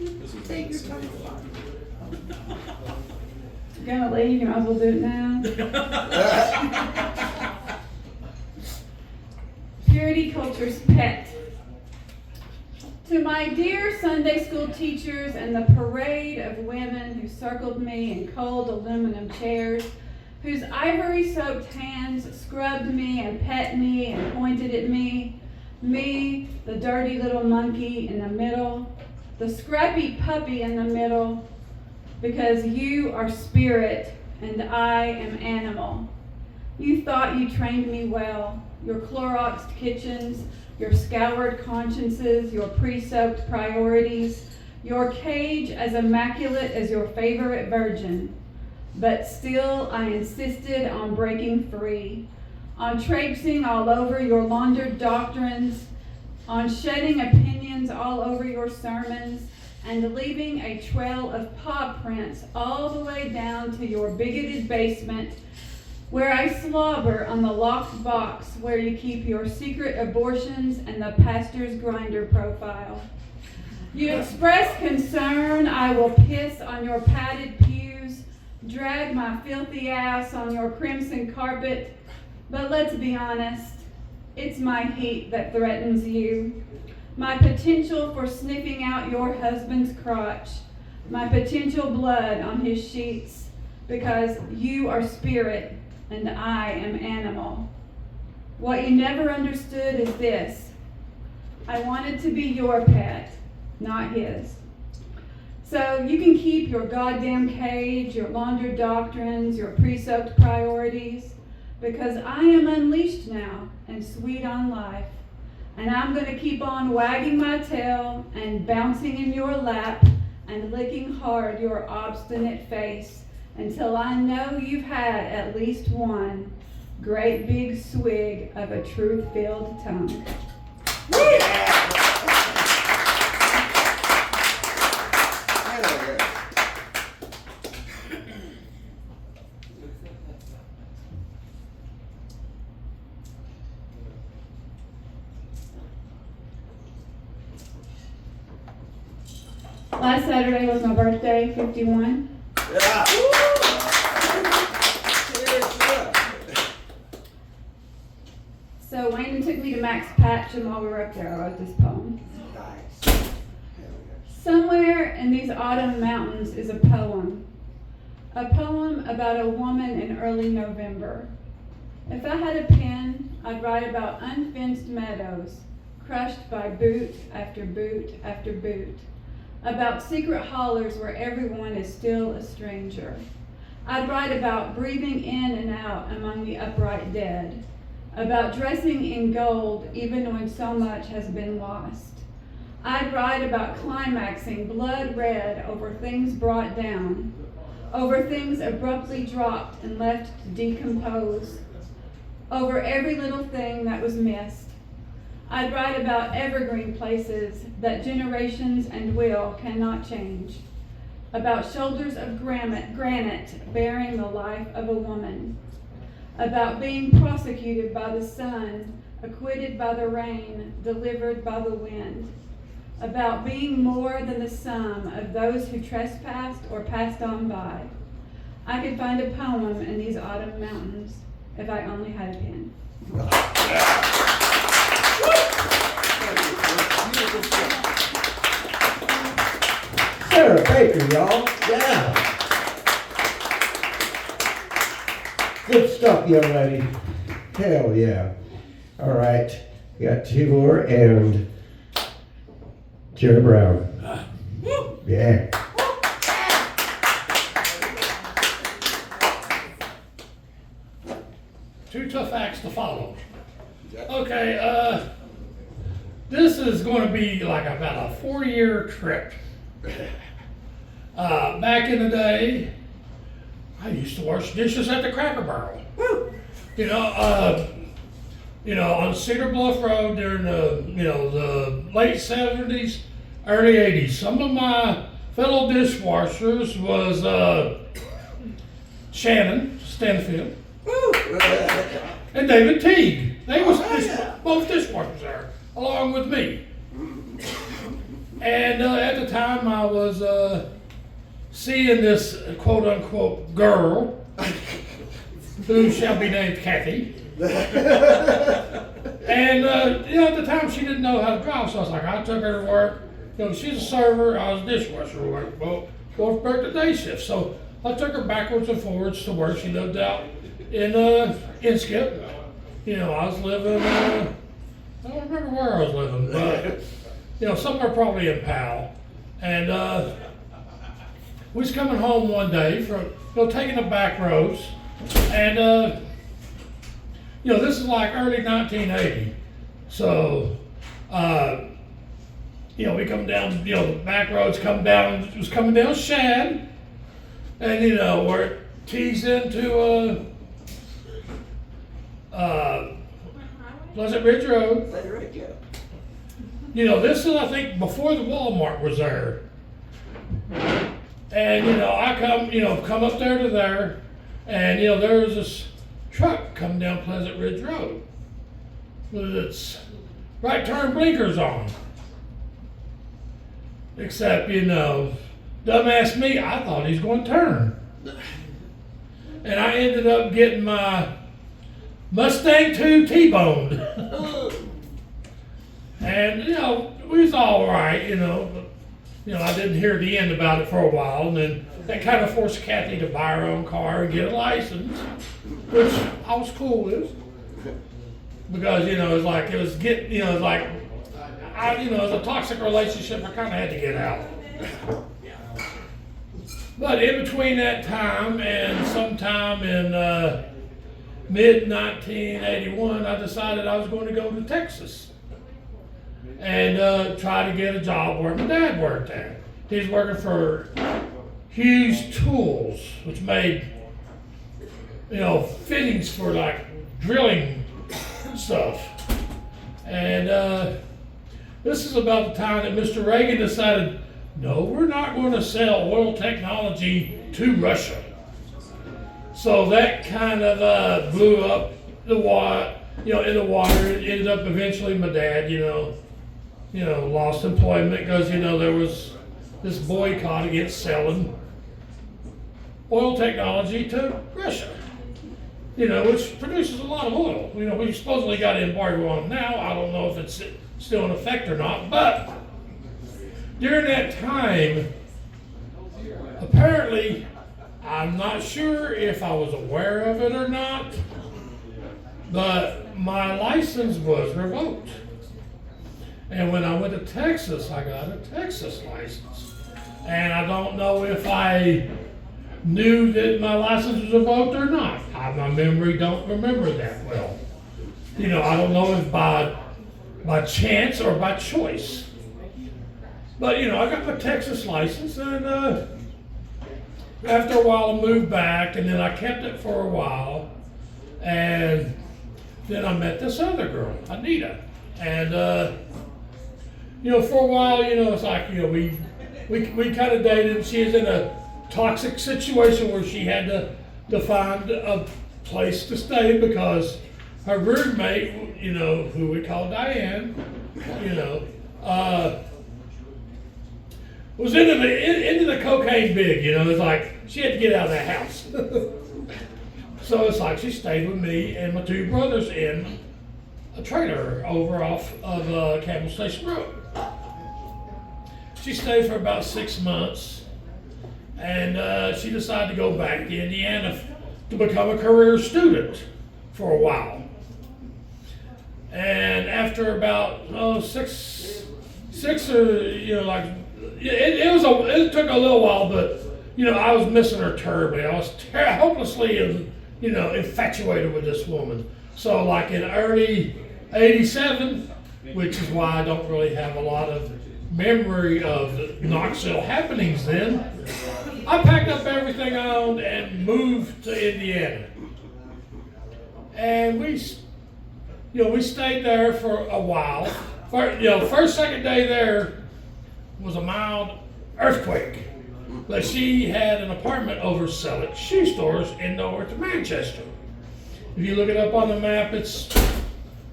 Speaker 4: is.
Speaker 2: Take your time.
Speaker 4: You're gonna leave, you might as well do it now. Purity Culture's pet. To my dear Sunday school teachers and the parade of women who circled me in cold aluminum chairs, whose ivory-soaked hands scrubbed me and pet me and pointed at me, the dirty little monkey in the middle, the scrappy puppy in the middle, because you are spirit and I am animal. You thought you trained me well, your Cloroxed kitchens, your scoured consciences, your pre-soaked priorities, your cage as immaculate as your favorite virgin. But still I insisted on breaking free, on traipsing all over your laundered doctrines, on shedding opinions all over your sermons, and leaving a trail of paw prints all the way down to your bigoted basement, where I slobber on the locked box where you keep your secret abortions and the pastor's grinder profile. You express concern I will piss on your padded pews, drag my filthy ass on your crimson carpet, but let's be honest, it's my heat that threatens you. My potential for sniffing out your husband's crotch, my potential blood on his sheets, because you are spirit and I am animal. What you never understood is this: I wanted to be your pet, not his. So you can keep your goddamn cage, your laundered doctrines, your pre-soaked priorities, because I am unleashed now and sweet on life. And I'm going to keep on wagging my tail and bouncing in your lap and licking hard your obstinate face until I know you've had at least one great big swig of a truth-filled tongue. Last Saturday was my birthday, 51.
Speaker 1: Yeah.
Speaker 4: So Wayne took me to Max Patch, and while we were up there, I wrote this poem.
Speaker 1: Nice.
Speaker 4: Somewhere in these autumn mountains is a poem about a woman in early November. If I had a pen, I'd write about unfenced meadows, crushed by boot after boot after boot, about secret hollers where everyone is still a stranger. I'd write about breathing in and out among the upright dead, about dressing in gold even when so much has been lost. I'd write about climaxing blood red over things brought down, over things abruptly dropped and left to decompose, over every little thing that was missed. I'd write about evergreen places that generations and will cannot change, about shoulders of granite bearing the life of a woman, about being prosecuted by the sun, acquitted by the rain, delivered by the wind, about being more than the sum of those who trespassed or passed on by. I could find a poem in these autumn mountains if I only had a pen.
Speaker 1: Sarah Baker, y'all. Yeah. Good stuff, young lady. Hell yeah. All right. We got two more and Jerry Brown. Yeah.
Speaker 5: Two tough acts to follow. Okay, this is going to be like about a 4-year trip. Back in the day, I used to wash dishes at the Cracker Barrel. On Cedar Bluff Road during the late 70s, early 80s. Some of my fellow dishwashers was Shannon Stanfield and David Teague. They was both dishwashers there, along with me. And at the time, I was seeing this quote-unquote girl, who shall be named Kathy. And at the time, she didn't know how to drive, so I was like, I took her to work. She's a server, I was a dishwasher. Well, both worked the day shift, so I took her backwards and forwards to work. She lived out in Inskip. I was living, I don't remember where I was living, but, somewhere probably in Powell. And we was coming home one day from, taking the back roads, and, this is like early 1980. So, we come down, the back roads it was coming down Shad, and, where it tees into, Pleasant Ridge Road. This is, I think, before the Walmart was there. And, I come up there to there, and, there was this truck coming down Pleasant Ridge Road with its right turn blinkers on. Except, dumbass me, I thought he was going to turn. And I ended up getting my Mustang 2 T-boned. And, we was all right, but, I didn't hear the end about it for a while, and then that kind of forced Kathy to buy her own car and get a license, which I was cool with. Because, it was like, it was a toxic relationship, I kind of had to get out. But in between that time and sometime in mid-1981, I decided I was going to go to Texas and try to get a job where my dad worked at. He's working for Hughes Tools, which made, fittings for like drilling stuff. And this is about the time that Mr. Reagan decided, no, we're not going to sell oil technology to Russia. So that kind of blew up the water, in the water. It ended up eventually my dad, lost employment because, there was this boycott against selling oil technology to Russia, which produces a lot of oil. We supposedly got an embargo on them now. I don't know if it's still in effect or not, but during that time, apparently, I'm not sure if I was aware of it or not, but my license was revoked. And when I went to Texas, I got a Texas license. And I don't know if I knew that my license was revoked or not. My memory don't remember that well. I don't know if by chance or by choice. But, I got my Texas license, and after a while I moved back, and then I kept it for a while, and then I met this other girl, Anita. And, for a while, it's like, we kind of dated. She was in a toxic situation where she had to find a place to stay because her roommate, who we call Diane, was into the cocaine big, it's like she had to get out of that house. So it's like she stayed with me and my two brothers in a trailer over off of Campbell Station Road. She stayed for about 6 months, and she decided to go back to Indiana to become a career student for a while. And after about six or it took a little while, but I was missing her terribly. I was hopelessly infatuated with this woman. So like in early '87, which is why I don't really have a lot of memory of the Knoxville happenings then, I packed up everything I owned and moved to Indiana. And we stayed there for a while. Second day there was a mild earthquake. But she had an apartment over Selleck shoe stores in north of Manchester. If you look it up on the map, it's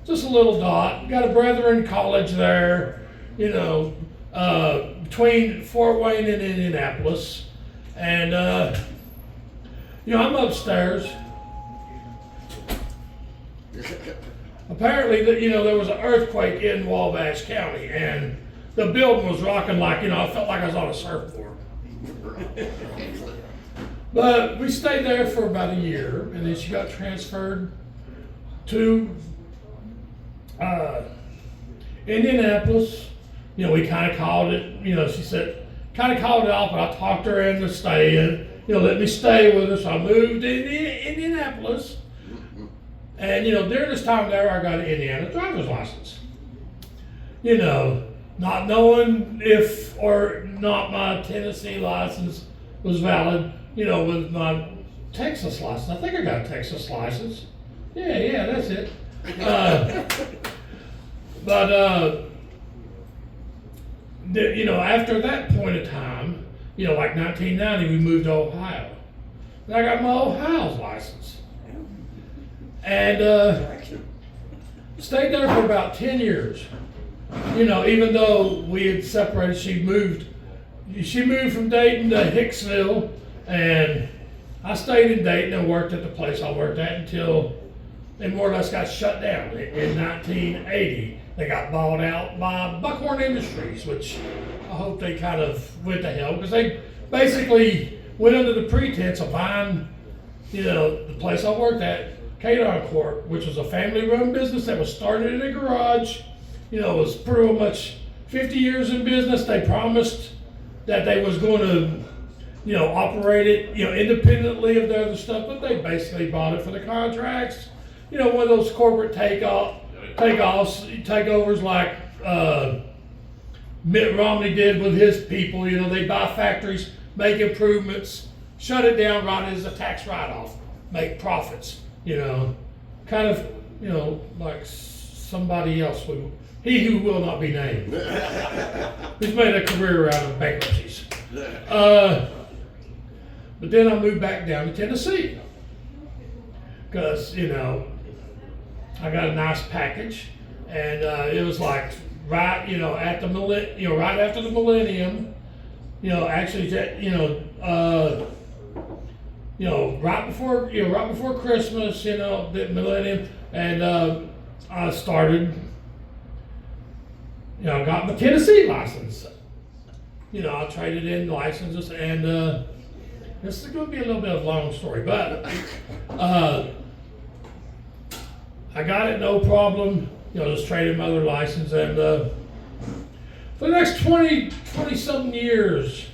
Speaker 5: just a little dot. Got a Brethren College there, between Fort Wayne and Indianapolis. And, I'm upstairs. Apparently, there was an earthquake in Wabash County, and the building was rocking like, I felt like I was on a surfboard. But we stayed there for about a year, and then she got transferred to Indianapolis. We kind of called it, she said, kind of called it off, but I talked her into staying, let me stay with her. So I moved to Indianapolis. And, during this time there, I got an Indiana driver's license. Not knowing if or not my Tennessee license was valid, with my Texas license. I think I got a Texas license. Yeah, that's it. But after that point of time, like 1990, we moved to Ohio. And I got my Ohio's license. And stayed there for about 10 years. Even though we had separated, she moved from Dayton to Hicksville, and I stayed in Dayton and worked at the place I worked at until they more or less got shut down in 1980. They got bought out by Buckhorn Industries, which I hope they kind of went to hell, because they basically went under the pretense of buying, the place I worked at, Cadon Corp, which was a family-run business that was started in a garage. It was pretty much 50 years in business. They promised that they was going to, operate it, independently of the other stuff, but they basically bought it for the contracts. One of those corporate takeovers like Mitt Romney did with his people. They buy factories, make improvements, shut it down, write it as a tax write-off, make profits. Kind of, like somebody else, he who will not be named, who's made a career out of bankruptcies. But then I moved back down to Tennessee because, I got a nice package, and it was like right, at the right after the millennium, actually, right before Christmas, the millennium, and I started, got my Tennessee license. I traded in licenses, and this is going to be a little bit of a long story, but I got it no problem. Just traded my other license, and for the next 20-something years,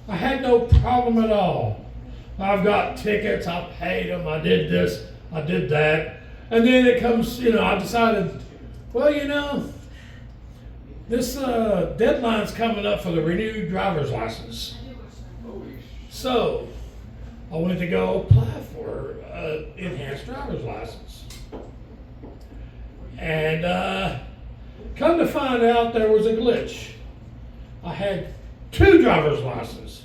Speaker 5: I had no problem at all. I've got tickets, I paid them, I did this, I did that. And then it comes, I decided, well, this deadline's coming up for the renewed driver's license. So I went to go apply for an enhanced driver's license. And come to find out there was a glitch. I had 2 driver's licenses.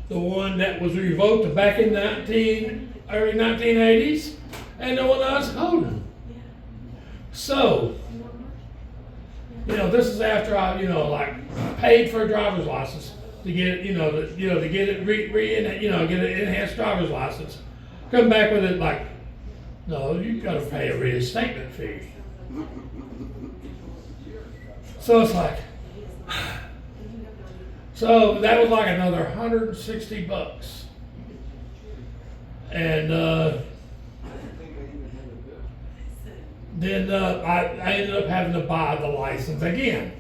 Speaker 5: The one that was revoked back in early 1980s, and the one I was holding. So, this is after I, paid for a driver's license to get it, to get it get an enhanced driver's license. Come back with it like, no, you got to pay a reinstatement fee. So it's like, so that was like another $160. And then I ended up having to buy the license again.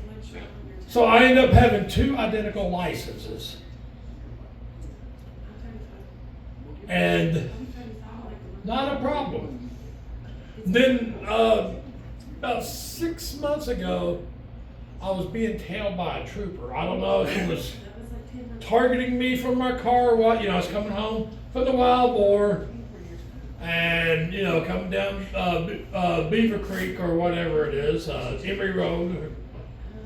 Speaker 5: So I ended up having 2 identical licenses. And not a problem. Then about 6 months ago, I was being tailed by a trooper. I don't know if he was targeting me from my car or what. I was coming home from the Wild Boar and, coming down Beaver Creek or whatever it is, Emory Road,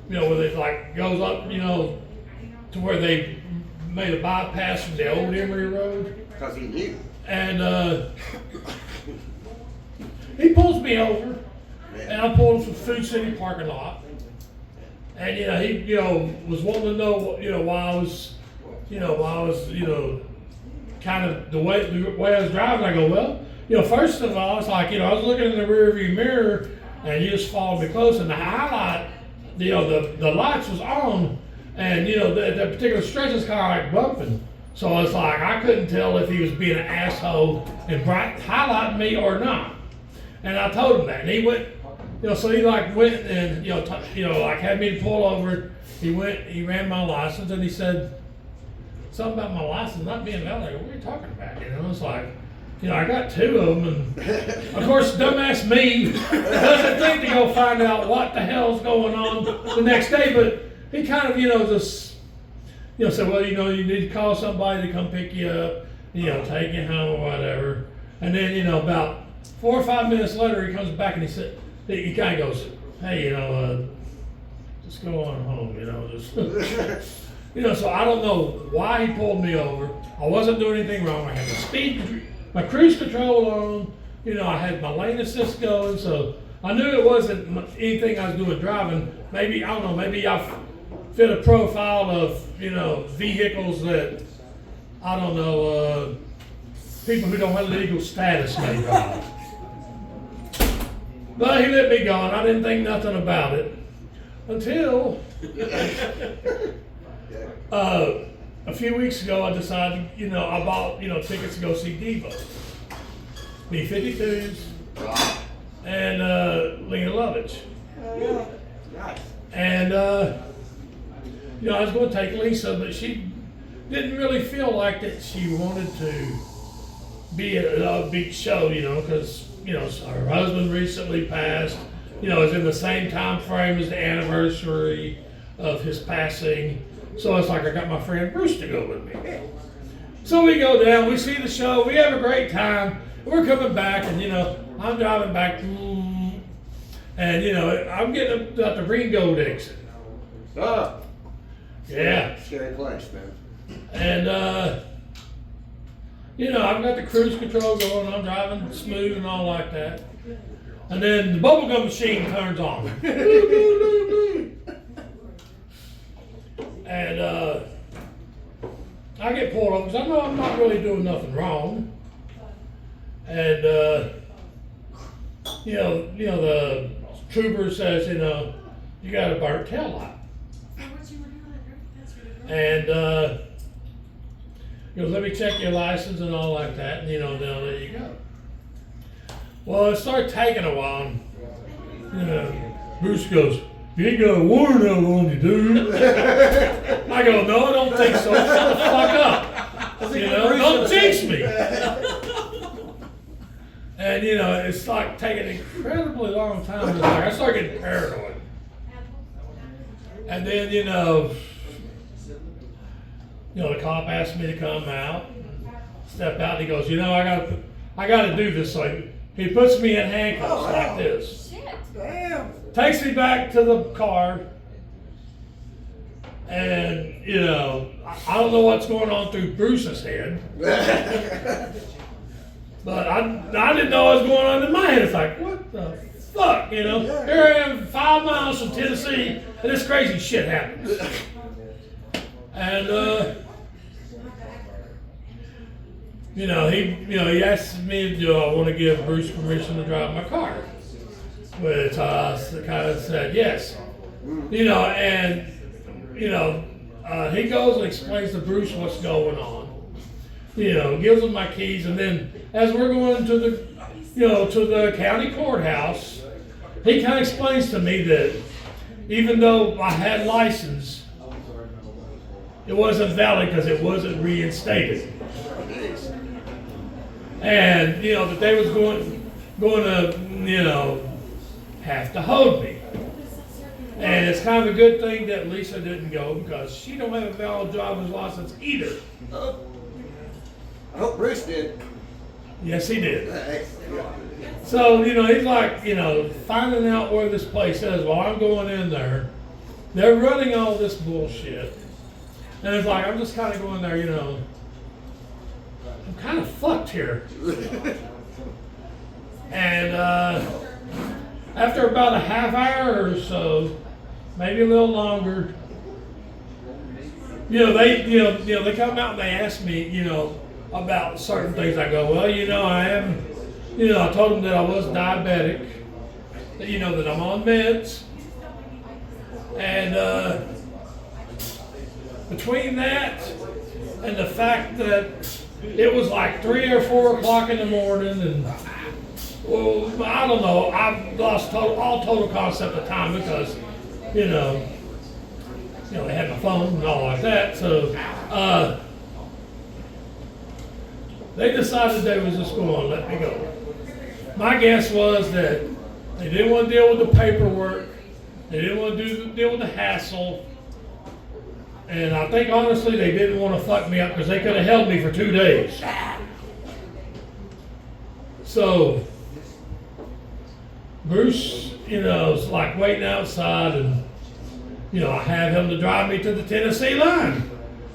Speaker 5: where it like goes up, to where they made a bypass from the old Emory Road.
Speaker 1: Because he knew.
Speaker 5: And he pulls me over, and I pulled him from Food City parking lot. And he was wanting to know why I was kind of the way I was driving. I go, well, first of all, it's like I was looking in the rearview mirror, and you just followed me close, and the highlight, the lights was on, and that particular stretch is kind of like bumping. So it's like I couldn't tell if he was being an asshole and highlighting me or not. And I told him that, and he went. So he went and had me to pull over. He ran my license, and he said something about my license not being valid. I go, what are you talking about? It's like, I got 2 of them, and of course, dumbass me doesn't think to go find out what the hell's going on the next day. But he kind of, just said, well, you need to call somebody to come pick you up, take you home or whatever. And then, about 4 or 5 minutes later, he comes back and he kind of goes, hey, just go on home, just. You know, so I don't know why he pulled me over. I wasn't doing anything wrong. I had my cruise control on. You know, I had my lane assist going, so I knew it wasn't anything I was doing driving. Maybe, I don't know, maybe I fit a profile of, you know, vehicles that, I don't know, people who don't have legal status may drive. But he let me go, and I didn't think nothing about it until a few weeks ago I decided, you know, I bought, you know, tickets to go see Devo. B-52s and Lena Lovitch. And, you know, I was going to take Lisa, but she didn't really feel like that she wanted to be at an upbeat show, you know, because, you know, her husband recently passed. You know, it's in the same time frame as the anniversary of his passing. So it's like I got my friend Bruce to go with me. So we go down, we see the show, we have a great time. We're coming back, and, you know, I'm driving back, and, you know, I'm getting up the Ringo exit.
Speaker 1: Oh,
Speaker 5: Yeah.
Speaker 1: scary place, man.
Speaker 5: And, you know, I've got the cruise control going, I'm driving smooth and all like that. And then the bubblegum machine turns on. And I get pulled over because I know I'm not really doing nothing wrong. And, you know, the trooper says, you know, you got a burnt tail light. And he goes, let me check your license and all like that, and, you know, then I'll let you go. Well, it started taking a while, and, you know, Bruce goes, you ain't got a warrant out on you, dude. I go, no, I don't think so. Shut the fuck up. You know, don't jinx me. And, you know, it's like taking an incredibly long time. It's like I start getting paranoid. And then, you know, the cop asked me to come out, step out, and he goes, you know, I gotta do this. So he puts me in handcuffs like this.
Speaker 1: Damn.
Speaker 5: Takes me back to the car, and, you know, I don't know what's going on through Bruce's head, but I didn't know what was going on in my head. It's like, what the fuck, you know? Here I am 5 miles from Tennessee, and this crazy shit happens. And, you know, he asked me, do I want to give Bruce permission to drive my car? Which I kind of said yes. You know, and, you know, he goes and explains to Bruce what's going on. You know, gives him my keys, and then as we're going to the, you know, to the county courthouse, he kind of explains to me that even though I had license, it wasn't valid because it wasn't reinstated. And, you know, that they was going to, you know, have to hold me. And it's kind of a good thing that Lisa didn't go because she don't have a valid driver's license either.
Speaker 1: I hope Bruce did.
Speaker 5: Yes, he did. So, you know, he's like, you know, finding out where this place is. Well, I'm going in there. They're running all this bullshit. And it's like, I'm just kind of going there, you know, I'm kind of fucked here. And after about a half hour or so, maybe a little longer, they come out and they ask me, you know, about certain things. I go, well, you know, I am, you know, I told them that I was diabetic, that, you know, that I'm on meds, and between that and the fact that it was like 3 or 4 o'clock in the morning, and well, I don't know, I've lost all total concept of time because, you know, they had my phone and all like that. So they decided they was just going to let me go. My guess was that they didn't want to deal with the paperwork, they didn't want to deal with the hassle, and I think honestly they didn't want to fuck me up because they could have held me for 2 days. So Bruce, you know, is like waiting outside, and I have him to drive me to the Tennessee line.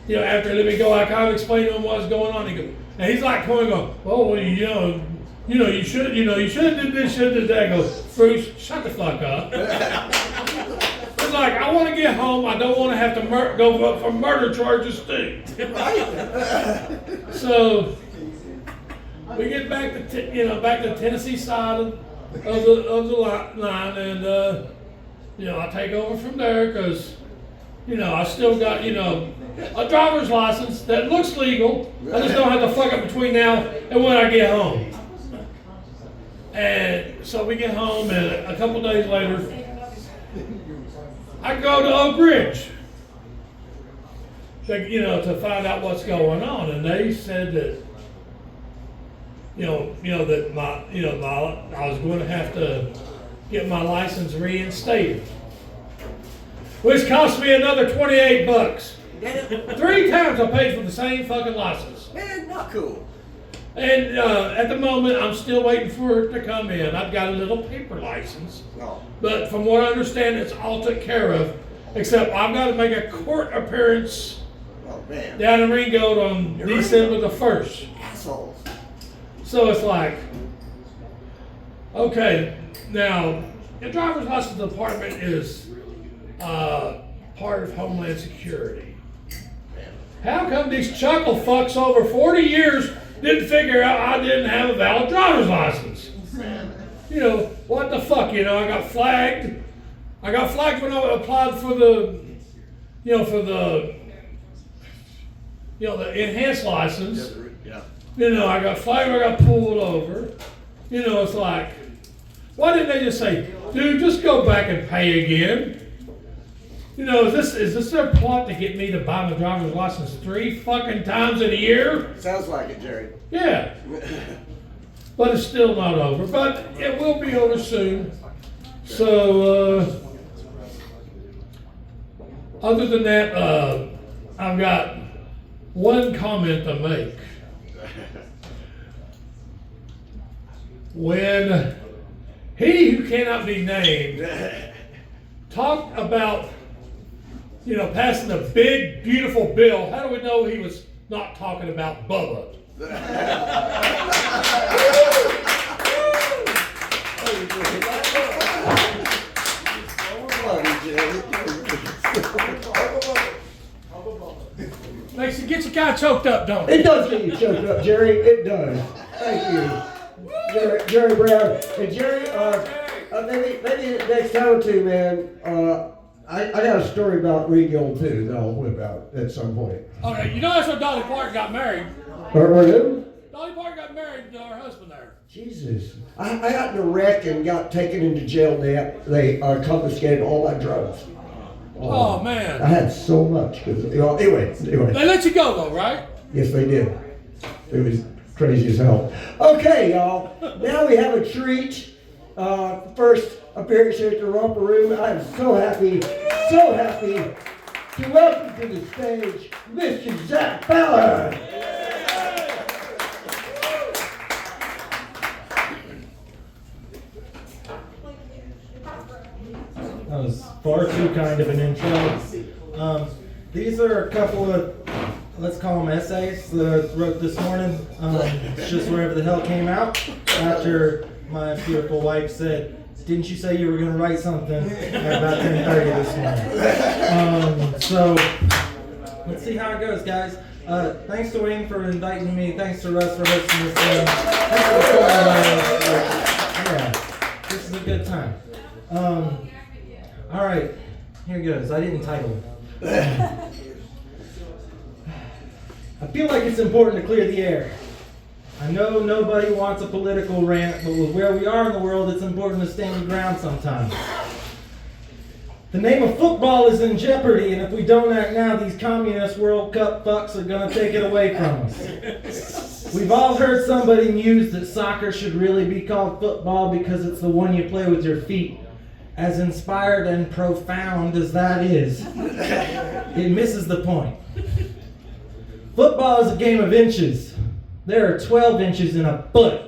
Speaker 5: After he let me go, I kind of explained to him what's going on. And he's like going, oh, well, you should have did this, should have did that. I go, Bruce, shut the fuck up. It's like, I want to get home. I don't want to have to go up for murder charges too. So we get back to back to the Tennessee side of the line, and I take over from there because I still got a driver's license that looks legal. I just don't have to fuck up between now and when I get home. And so we get home, and a couple days later, I go to Oak Ridge to find out what's going on, and they said that that I was going to have to get my license reinstated, which cost me another $28. 3 times I paid for the same fucking license.
Speaker 1: Man, not cool.
Speaker 5: And at the moment, I'm still waiting for it to come in. I've got a little paper license.
Speaker 1: Oh.
Speaker 5: But from what I understand, it's all took care of. Except I've got to make a court appearance down in Ringgold on December the 1st.
Speaker 1: Assholes.
Speaker 5: So it's like, okay, now, the driver's license department is part of Homeland Security. How come these chuckle fucks over 40 years didn't figure out I didn't have a valid driver's license? What the fuck, I got flagged. I got flagged when I applied for the enhanced license. Yeah. I got flagged, I got pulled over. It's like, why didn't they just say, dude, just go back and pay again? Is this their plot to get me to buy my driver's license 3 fucking times in a year?
Speaker 1: Sounds like it, Jerry.
Speaker 5: Yeah. But it's still not over. But it will be over soon. So, other than that, I've got one comment to make. When he who cannot be named talked about, passing a big, beautiful bill, how do we know he was not talking about Bubba? Makes it get you kind of choked up, don't it?
Speaker 1: It does get you choked up, Jerry. It does. Thank you, Jerry Brown. And Jerry, maybe next time or two, man. I got a story about Ringgold too that I'll whip out at some point.
Speaker 5: Okay, that's when Dolly Parton got married.
Speaker 1: Or who?
Speaker 5: Dolly Parton got married to her husband there.
Speaker 1: Jesus. I got in a wreck and got taken into jail. They confiscated all my drugs.
Speaker 5: Oh, man.
Speaker 1: I had so much. Anyway.
Speaker 5: They let you go though, right?
Speaker 1: Yes, they did. It was crazy as hell. Okay, y'all. Now we have a treat. First appearance here at the Romper Room. I am so happy to welcome to the stage Mr. Zach Feller.
Speaker 6: That was far too kind of an intro. These are a couple of, let's call them essays that I wrote this morning. It's just wherever the hell came out after my beautiful wife said, didn't you say you were going to write something at about 10:30 this morning? So let's see how it goes, guys. Thanks to Wayne for inviting me. Thanks to Russ for hosting this thing. Thanks for yeah, this is a good time. All right, here goes. I didn't title it. I feel like it's important to clear the air. I know nobody wants a political rant, but with where we are in the world, it's important to stand your ground sometimes. The name of football is in jeopardy, and if we don't act now, these communist World Cup fucks are going to take it away from us. We've all heard somebody muse that soccer should really be called football because it's the one you play with your feet. As inspired and profound as that is, it misses the point. Football is a game of inches. There are 12 inches in a foot.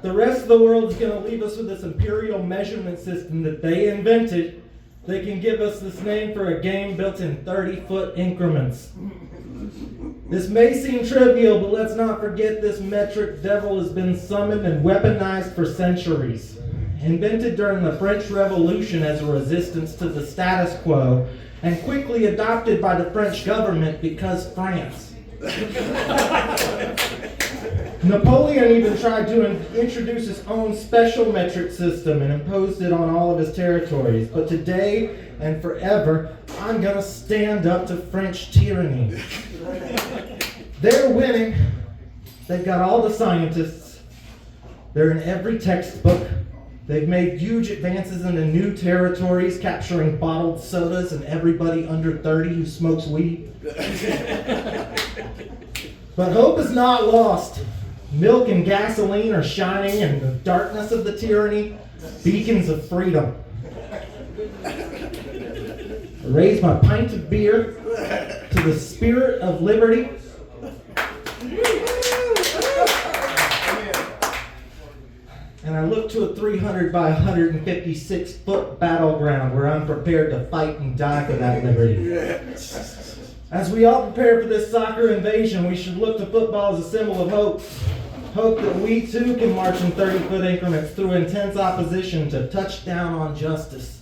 Speaker 6: the rest of the world is going to leave us with this imperial measurement system that they invented. They can give us this name for a game built in 30-foot increments. This may seem trivial, but let's not forget this metric devil has been summoned and weaponized for centuries. Invented during the French Revolution as a resistance to the status quo, and quickly adopted by the French government because France. Napoleon even tried to introduce his own special metric system and imposed it on all of his territories. But today and forever, I'm gonna stand up to French tyranny. They're winning. They've got all the scientists. They're in every textbook. They've made huge advances into new territories, capturing bottled sodas and everybody under 30 who smokes weed. But hope is not lost. Milk and gasoline are shining in the darkness of the tyranny, beacons of freedom. I raise my pint of beer to the spirit of liberty. And I look to a 300 by 156 foot battleground where I'm prepared to fight and die for that liberty. As we all prepare for this soccer invasion, we should look to football as a symbol of hope. Hope that we too can march in 30-foot increments through intense opposition to touch down on justice.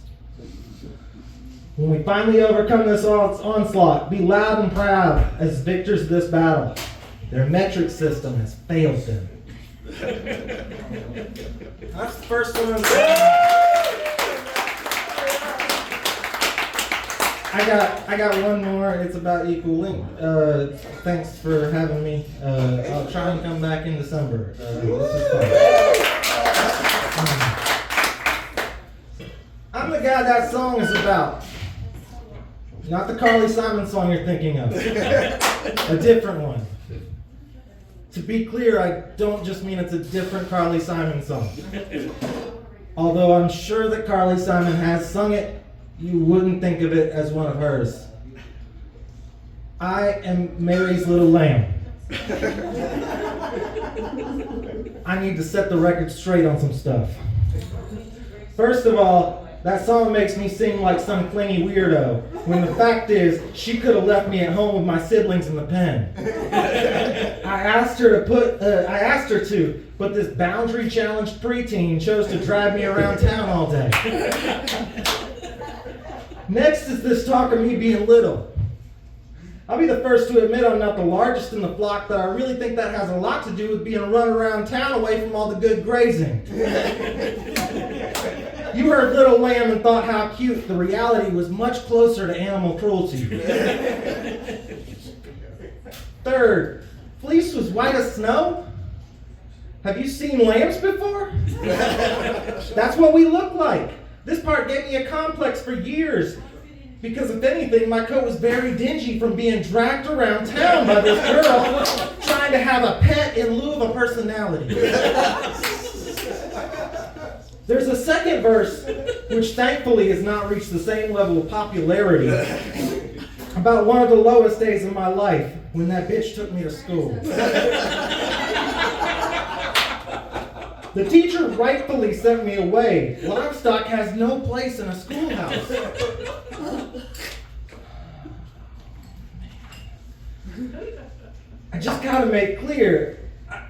Speaker 6: When we finally overcome this onslaught, be loud and proud as victors of this battle. Their metric system has failed them. That's the first one. I got one more. It's about equal length. Thanks for having me. I'll try and come back in December. This is fun. I'm the guy that song is about. Not the Carly Simon song you're thinking of. A different one. To be clear, I don't just mean it's a different Carly Simon song. Although I'm sure that Carly Simon has sung it, you wouldn't think of it as one of hers. I am Mary's little lamb. I need to set the record straight on some stuff. First of all, that song makes me sing like some clingy weirdo, when the fact is, she could have left me at home with my siblings in the pen. I asked her to, but this boundary-challenged preteen chose to drive me around town all day. Next is this talk of me being little. I'll be the first to admit I'm not the largest in the flock, but I really think that has a lot to do with being run around town away from all the good grazing. You heard Little Lamb and thought how cute. The reality was much closer to animal cruelty. Third, fleece was white as snow? Have you seen lambs before? That's what we look like. This part gave me a complex for years. Because if anything, my coat was very dingy from being dragged around town by this girl trying to have a pet in lieu of a personality. There's a second verse, which thankfully has not reached the same level of popularity, about one of the lowest days of my life, when that bitch took me to school. The teacher rightfully sent me away. Livestock has no place in a schoolhouse. I just gotta make clear,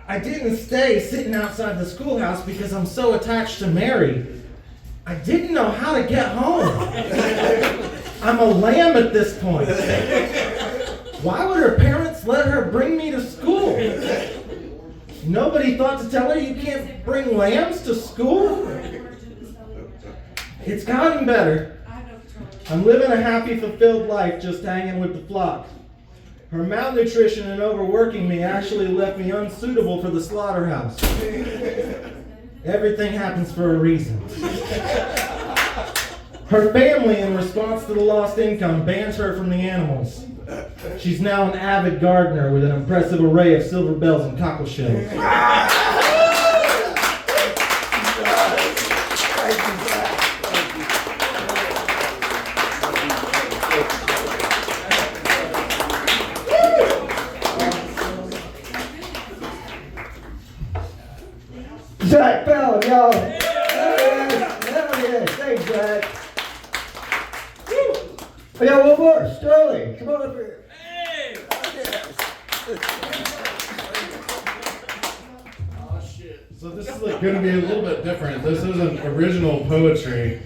Speaker 6: I didn't stay sitting outside the schoolhouse because I'm so attached to Mary. I didn't know how to get home. I'm a lamb at this point. Why would her parents let her bring me to school? Nobody thought to tell her you can't bring lambs to school? It's gotten better. I'm living a happy, fulfilled life just hanging with the flock. Her malnutrition and overworking me actually left me unsuitable for the slaughterhouse. Everything happens for a reason. Her family, in response to the lost income, bans her from the animals. She's now an avid gardener with an impressive array of silver bells and cockleshells.
Speaker 1: Zach. Woo. I got one more. Sterling, come on up here.
Speaker 7: Hey! Oh shit.
Speaker 8: So this is like going to be a little bit different. This isn't original poetry.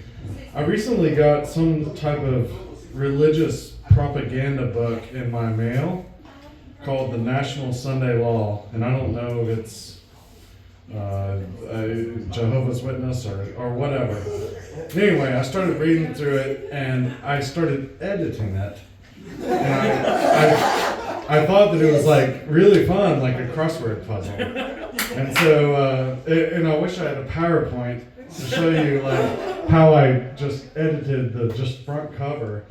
Speaker 8: I recently got some type of religious propaganda book in my mail called the National Sunday Law, and I don't know if it's a Jehovah's Witness or whatever. Anyway, I started reading through it and I started editing it. And I thought that it was like really fun, like a crossword puzzle. And so, and I wish I had a PowerPoint to show you like how I just edited the just front cover.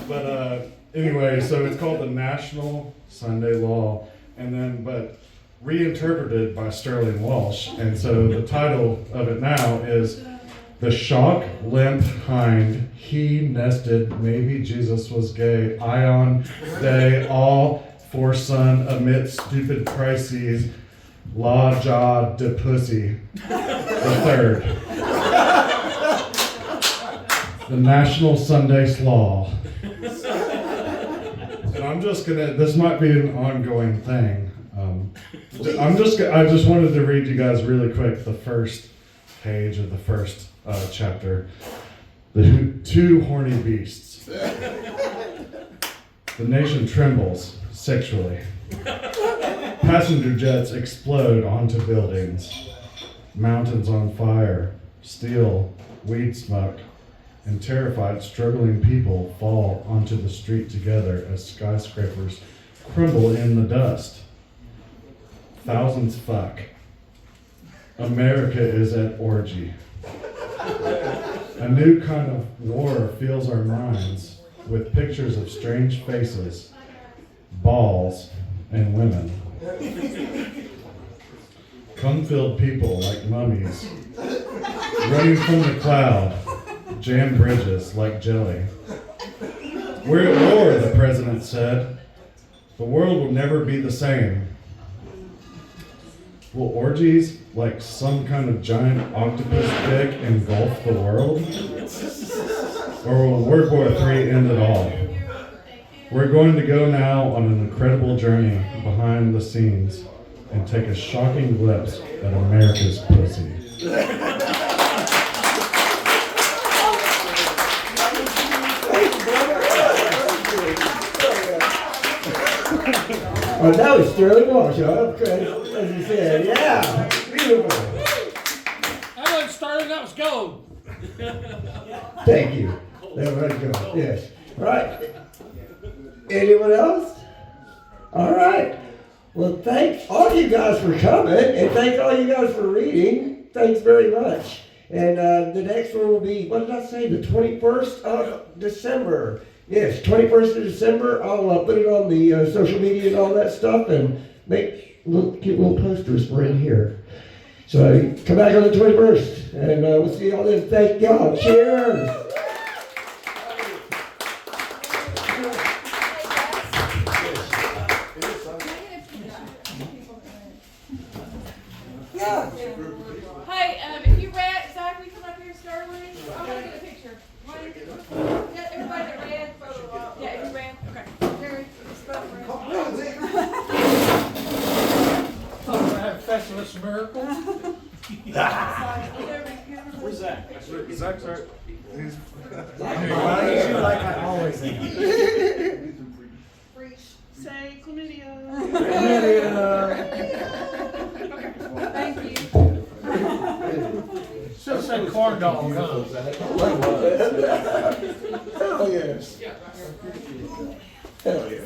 Speaker 8: But anyway, so it's called the National Sunday Law, and then but reinterpreted by Sterling Walsh. And so the title of it now is "The Shock Limp Hind He Nested Maybe Jesus Was Gay Ion Day All For Son Amid Stupid Crises La Ja de Pussy the Third." The National Sunday Slaw. And I'm just gonna, this might be an ongoing thing. I just wanted to read you guys really quick the first page of the first chapter. The two horny beasts. The nation trembles sexually. Passenger jets explode onto buildings. Mountains on fire, steel, weed smoke, and terrified, struggling people fall onto the street together as skyscrapers crumble in the dust. Thousands fuck. America is at orgy. A new kind of war fills our minds with pictures of strange faces, balls, and women. Cum-filled people like mummies, running from the cloud, jam bridges like jelly. We're at war, the president said. The world will never be the same. Will orgies like some kind of giant octopus dick engulf the world? Or will World War III end it all? We're going to go now on an incredible journey behind the scenes and take a shocking glimpse at America's pussy.
Speaker 1: Oh, that was Sterling Walsh, huh? As you said, yeah, beautiful.
Speaker 5: That wasn't starting, that was gold.
Speaker 1: Thank you. There we go. Yes. All right. Anyone else? All right. Well, thank all you guys for coming, and thank all you guys for reading. Thanks very much. And the next one will be, what did I say, the 21st of December. Yes, 21st of December. I'll put it on the social media and all that stuff, and make cute little posters for in here. So come back on the 21st, and we'll see y'all then. Thank y'all. Cheers.
Speaker 4: Hey, if you read, Zach, will you come up here, Sterling? I want to get a picture. Yeah, everybody that read, photo op. Yeah, if you read, okay. Jerry, spell read.
Speaker 5: Oh, we're gonna have Festivus Miracle.
Speaker 7: Where's Zach?
Speaker 8: Zach's right.
Speaker 6: Like I always am.
Speaker 2: Say chlamydia.
Speaker 4: Thank you.
Speaker 5: Should have said corn dog, huh?
Speaker 1: Hell yes. Hell yeah.